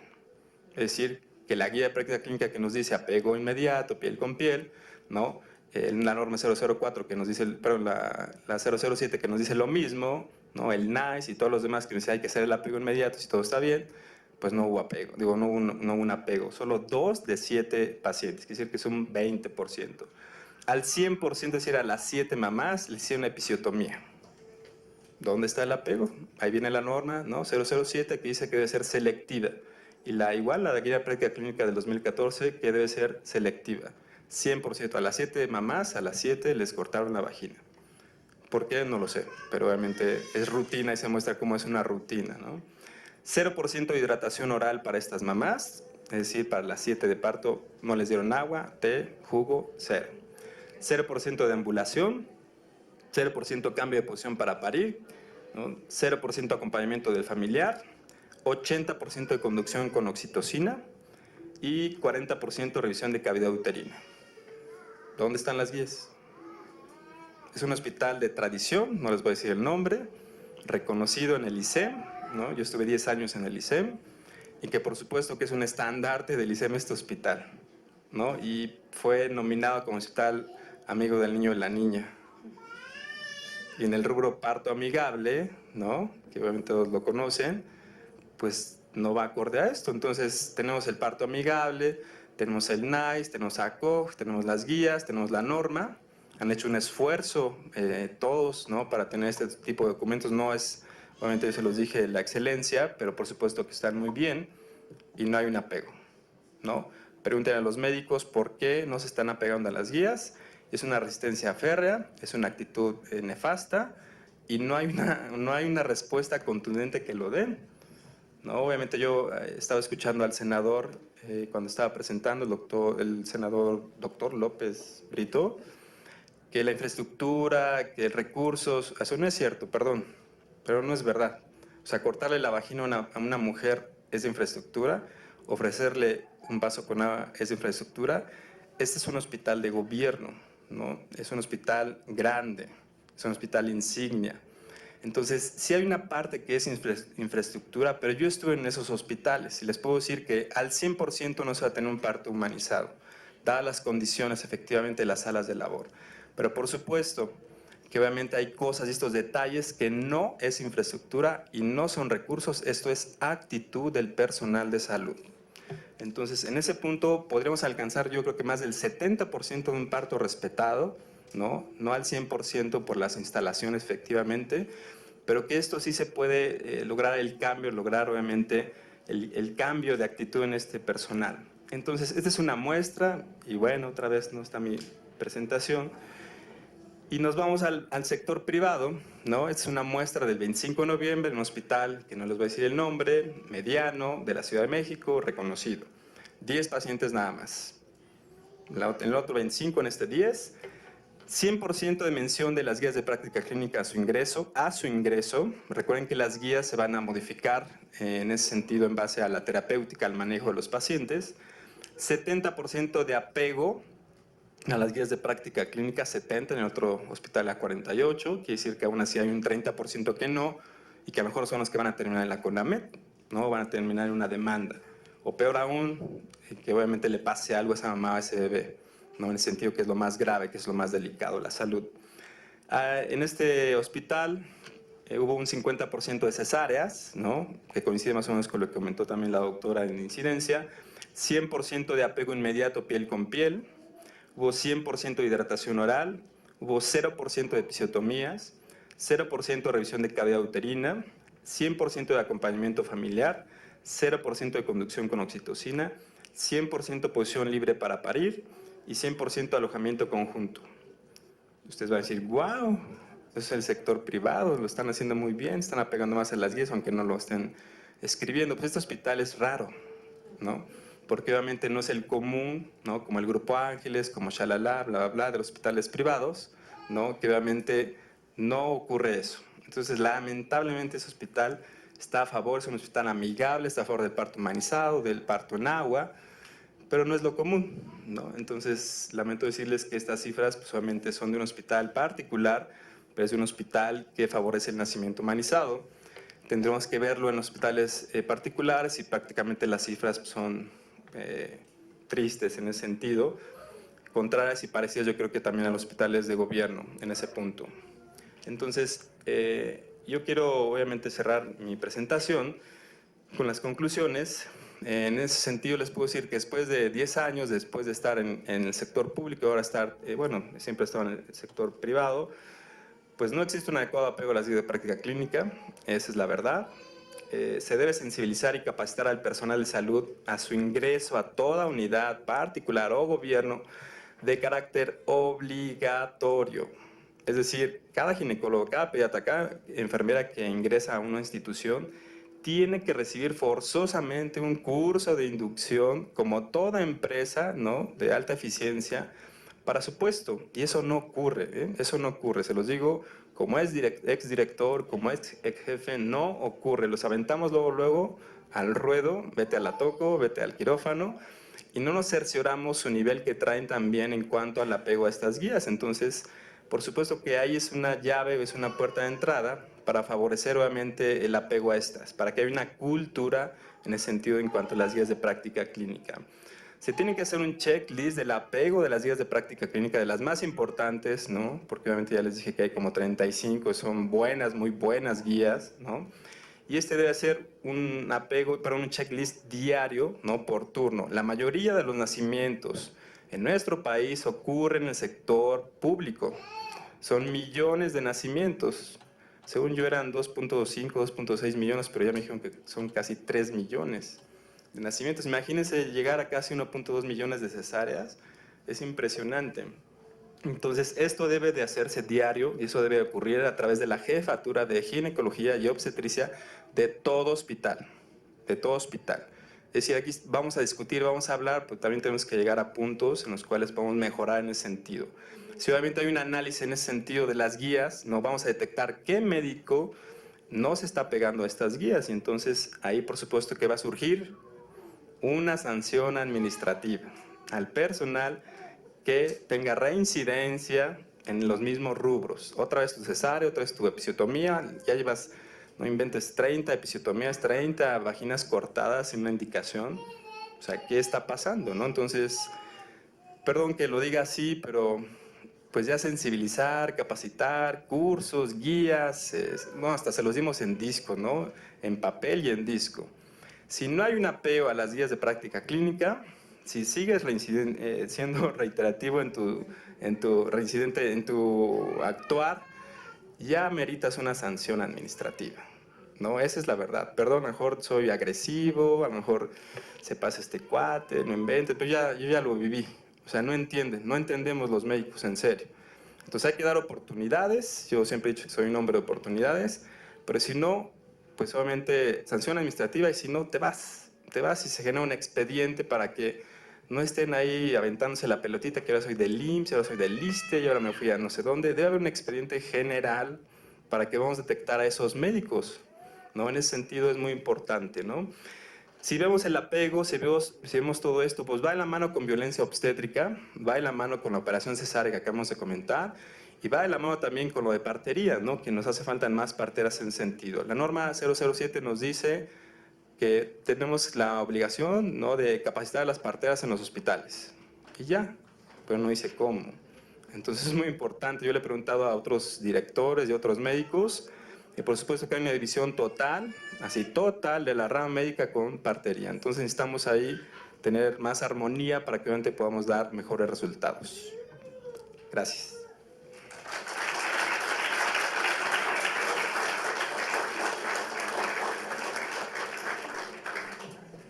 Es decir, que la guía de práctica clínica que nos dice apego inmediato, piel con piel, ¿no? La norma 004 que nos dice, perdón, la 007 que nos dice lo mismo, ¿no? El NICE y todos los demás que nos dicen hay que hacer el apego inmediato si todo está bien, pues no hubo apego, no hubo un apego, solo 2 de 7 pacientes, quiere decir que es un 20%. Al 100%, es decir, a las 7 mamás le hicieron una episiotomía. ¿Dónde está el apego? Ahí viene la norma, ¿no? 007 que dice que debe ser selectiva, y la guía de práctica clínica del 2014 que debe ser selectiva. 100%, a las 7 mamás, a las 7 les cortaron la vagina. ¿Por qué? No lo sé, pero obviamente es rutina y se muestra cómo es una rutina, ¿no? 0% de hidratación oral para estas mamás, es decir, para las 7 de parto no les dieron agua, té, jugo, 0%. 0% de ambulación, 0% cambio de posición para parir, ¿no? 0% acompañamiento del familiar, 80% de conducción con oxitocina y 40% revisión de cavidad uterina. ¿Dónde están las guías? Es un hospital de tradición, no les voy a decir el nombre, reconocido en el ISEM, ¿no? Yo estuve 10 años en el ISEM, y que por supuesto que es un estandarte del ISEM este hospital, ¿no? Y fue nominado como hospital amigo del niño y la niña. Y en el rubro parto amigable, ¿no? Que obviamente todos lo conocen, pues no va acorde a esto. Entonces tenemos el parto amigable, tenemos el NICE, tenemos ACOG, tenemos las guías, tenemos la norma. Han hecho un esfuerzo todos, ¿no? Para tener este tipo de documentos. No es, obviamente yo se los dije, la excelencia, pero por supuesto que están muy bien y no hay un apego, ¿no? Pregúntenle a los médicos por qué no se están apegando a las guías. Es una resistencia férrea, es una actitud nefasta y no hay una respuesta contundente que lo den, ¿no? Obviamente yo estaba escuchando al senador cuando estaba presentando, el senador doctor López Brito, que la infraestructura, que recursos, eso no es cierto, perdón, pero no es verdad. O sea, cortarle la vagina a una mujer es de infraestructura, ofrecerle un vaso con agua es de infraestructura. Este es un hospital de gobierno, ¿no? Es un hospital grande, es un hospital insignia. Entonces, sí hay una parte que es infraestructura, pero yo estuve en esos hospitales y les puedo decir que al 100% no se va a tener un parto humanizado, dadas las condiciones efectivamente de las salas de labor. Pero por supuesto que obviamente hay cosas y estos detalles que no es infraestructura y no son recursos, esto es actitud del personal de salud. Entonces, en ese punto podríamos alcanzar, yo creo que más del 70% de un parto respetado, ¿no? No al 100% por las instalaciones efectivamente, pero que esto sí se puede lograr el cambio, lograr obviamente el cambio de actitud en este personal. Entonces, esta es una muestra, y bueno, otra vez no está mi presentación, y nos vamos al sector privado, ¿no? Es una muestra del 25 de noviembre en un hospital, que no les voy a decir el nombre, mediano, de la Ciudad de México, reconocido. 10 pacientes nada más. En el otro 25, en este 10, 100% de mención de las guías de práctica clínica a su ingreso. Recuerden que las guías se van a modificar en ese sentido en base a la terapéutica, al manejo de los pacientes. 70% de apego a las guías de práctica clínica, 70, en el otro hospital a 48, quiere decir que aún así hay un 30% que no, y que a lo mejor son los que van a terminar en la CONAMED, ¿no? Van a terminar en una demanda. O peor aún, que obviamente le pase algo a esa mamá o a ese bebé, ¿no? En el sentido que es lo más grave, que es lo más delicado, la salud. En este hospital hubo un 50% de cesáreas, ¿no? Que coincide más o menos con lo que comentó también la doctora en incidencia, 100% de apego inmediato piel con piel, hubo 100% de hidratación oral, hubo 0% de episiotomías, 0% de revisión de cavidad uterina, 100% de acompañamiento familiar, 0% de conducción con oxitocina, 100% posición libre para parir y 100% alojamiento conjunto. Ustedes van a decir, wow, eso es el sector privado, lo están haciendo muy bien, están apegando más a las guías, aunque no lo estén escribiendo. Pues este hospital es raro, ¿no? Porque obviamente no es el común, ¿no? Como el Grupo Ángeles, como Shalala, bla, bla, bla, de los hospitales privados, ¿no? Que obviamente no ocurre eso. Entonces, lamentablemente, ese hospital está a favor, es un hospital amigable, está a favor del parto humanizado, del parto en agua, pero no es lo común, ¿no? Entonces, lamento decirles que estas cifras, pues, obviamente, son de un hospital particular, pero es de un hospital que favorece el nacimiento humanizado. Tendremos que verlo en hospitales particulares y prácticamente las cifras son tristes en ese sentido, contrarias y parecidas yo creo que también a los hospitales de gobierno en ese punto. Entonces, yo quiero obviamente cerrar mi presentación con las conclusiones. En ese sentido les puedo decir que después de 10 años, después de estar en el sector público, ahora estar, bueno, siempre he estado en el sector privado, pues no existe un adecuado apego a las guías de práctica clínica, esa es la verdad. Se debe sensibilizar y capacitar al personal de salud a su ingreso a toda unidad particular o gobierno de carácter obligatorio. Es decir, cada ginecólogo, cada pediatra, cada enfermera que ingresa a una institución tiene que recibir forzosamente un curso de inducción, como toda empresa, ¿no? De alta eficiencia, para su puesto. Y eso no ocurre, ¿eh? Eso no ocurre, se los digo, como exdirector, como ex jefe, no ocurre. Los aventamos luego al ruedo, vete a la toco, vete al quirófano, y no nos cercioramos su nivel que traen también en cuanto al apego a estas guías. Entonces, por supuesto que ahí es una llave, es una puerta de entrada para favorecer obviamente el apego a estas, para que haya una cultura en ese sentido en cuanto a las guías de práctica clínica. Se tiene que hacer un checklist del apego de las guías de práctica clínica, de las más importantes, ¿no? Porque obviamente ya les dije que hay como 35, son buenas, muy buenas guías, ¿no? Y este debe ser un apego para un checklist diario, ¿no? Por turno. La mayoría de los nacimientos en nuestro país ocurren en el sector público. Son millones de nacimientos. Según yo eran 2.5, 2.6 millones, pero ya me dijeron que son casi 3 millones de nacimientos. Imagínense llegar a casi 1.2 millones de cesáreas. Es impresionante. Entonces, esto debe de hacerse diario y eso debe ocurrir a través de la jefatura de ginecología y obstetricia de todo hospital. De todo hospital. Es decir, aquí vamos a discutir, vamos a hablar, pero también tenemos que llegar a puntos en los cuales podemos mejorar en ese sentido. Si obviamente hay un análisis en ese sentido de las guías, nos vamos a detectar qué médico no se está pegando a estas guías y entonces ahí por supuesto que va a surgir una sanción administrativa al personal que tenga reincidencia en los mismos rubros. Otra vez tu cesárea, otra vez tu episiotomía, ya llevas, no inventes 30 episiotomías, 30 vaginas cortadas sin una indicación. O sea, ¿qué está pasando, no? Entonces, perdón que lo diga así, pero pues ya sensibilizar, capacitar, cursos, guías, bueno, hasta se los dimos en disco, ¿no? En papel y en disco. Si no hay un apego a las guías de práctica clínica, si sigues siendo reiterativo en tu actuar, ya meritas una sanción administrativa, ¿no? Esa es la verdad. Perdón, a lo mejor soy agresivo, a lo mejor se pasa este cuate, no invente, pero yo ya lo viví. O sea, no entendemos los médicos en serio. Entonces hay que dar oportunidades, yo siempre he dicho que soy un hombre de oportunidades, pero si no, pues obviamente sanción administrativa y si no, te vas y se genera un expediente para que no estén ahí aventándose la pelotita que ahora soy del IMSS, ahora soy del ISSSTE y ahora me fui a no sé dónde. Debe haber un expediente general para que vamos a detectar a esos médicos, ¿no? En ese sentido es muy importante, ¿no? Si vemos el apego, si vemos todo esto, pues va de la mano con violencia obstétrica, va de la mano con la operación cesárea que acabamos de comentar, y va de la mano también con lo de partería, ¿no? Que nos hace falta más parteras en sentido. La norma 007 nos dice que tenemos la obligación, ¿no?, de capacitar a las parteras en los hospitales. Y ya, pero no dice cómo. Entonces es muy importante. Yo le he preguntado a otros directores y otros médicos, y por supuesto que hay una división total, así total, de la rama médica con partería. Entonces necesitamos ahí tener más armonía para que obviamente podamos dar mejores resultados. Gracias.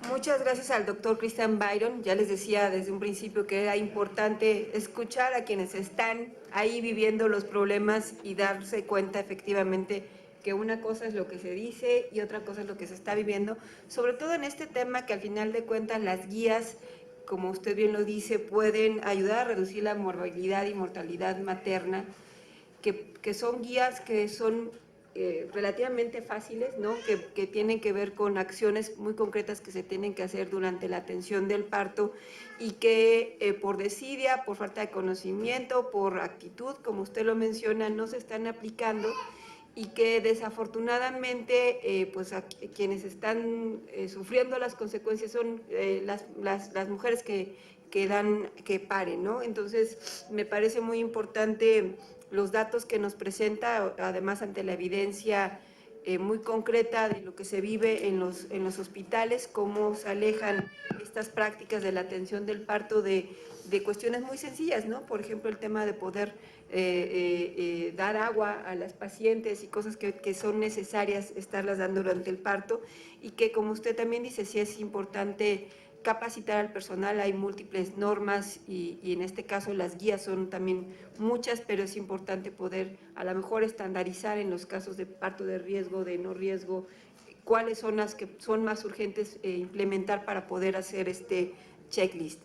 Muchas gracias al doctor Christian Byron. Ya les decía desde un principio que era importante escuchar a quienes están ahí viviendo los problemas y darse cuenta efectivamente que una cosa es lo que se dice y otra cosa es lo que se está viviendo, sobre todo en este tema que al final de cuentas las guías, como usted bien lo dice, pueden ayudar a reducir la morbilidad y mortalidad materna, que son guías que son relativamente fáciles, ¿no? Que tienen que ver con acciones muy concretas que se tienen que hacer durante la atención del parto y que por desidia, por falta de conocimiento, por actitud, como usted lo menciona, no se están aplicando y que desafortunadamente pues a quienes están sufriendo las consecuencias son las mujeres que paren, ¿no? Entonces me parece muy importante los datos que nos presenta, además ante la evidencia muy concreta de lo que se vive en los hospitales, cómo se alejan estas prácticas de la atención del parto de cuestiones muy sencillas, ¿no? Por ejemplo, el tema de poder dar agua a las pacientes y cosas que son necesarias estarlas dando durante el parto y que, como usted también dice, sí es importante capacitar al personal. Hay múltiples normas y en este caso las guías son también muchas, pero es importante poder a lo mejor estandarizar en los casos de parto de riesgo, de no riesgo, cuáles son las que son más urgentes implementar para poder hacer este checklist.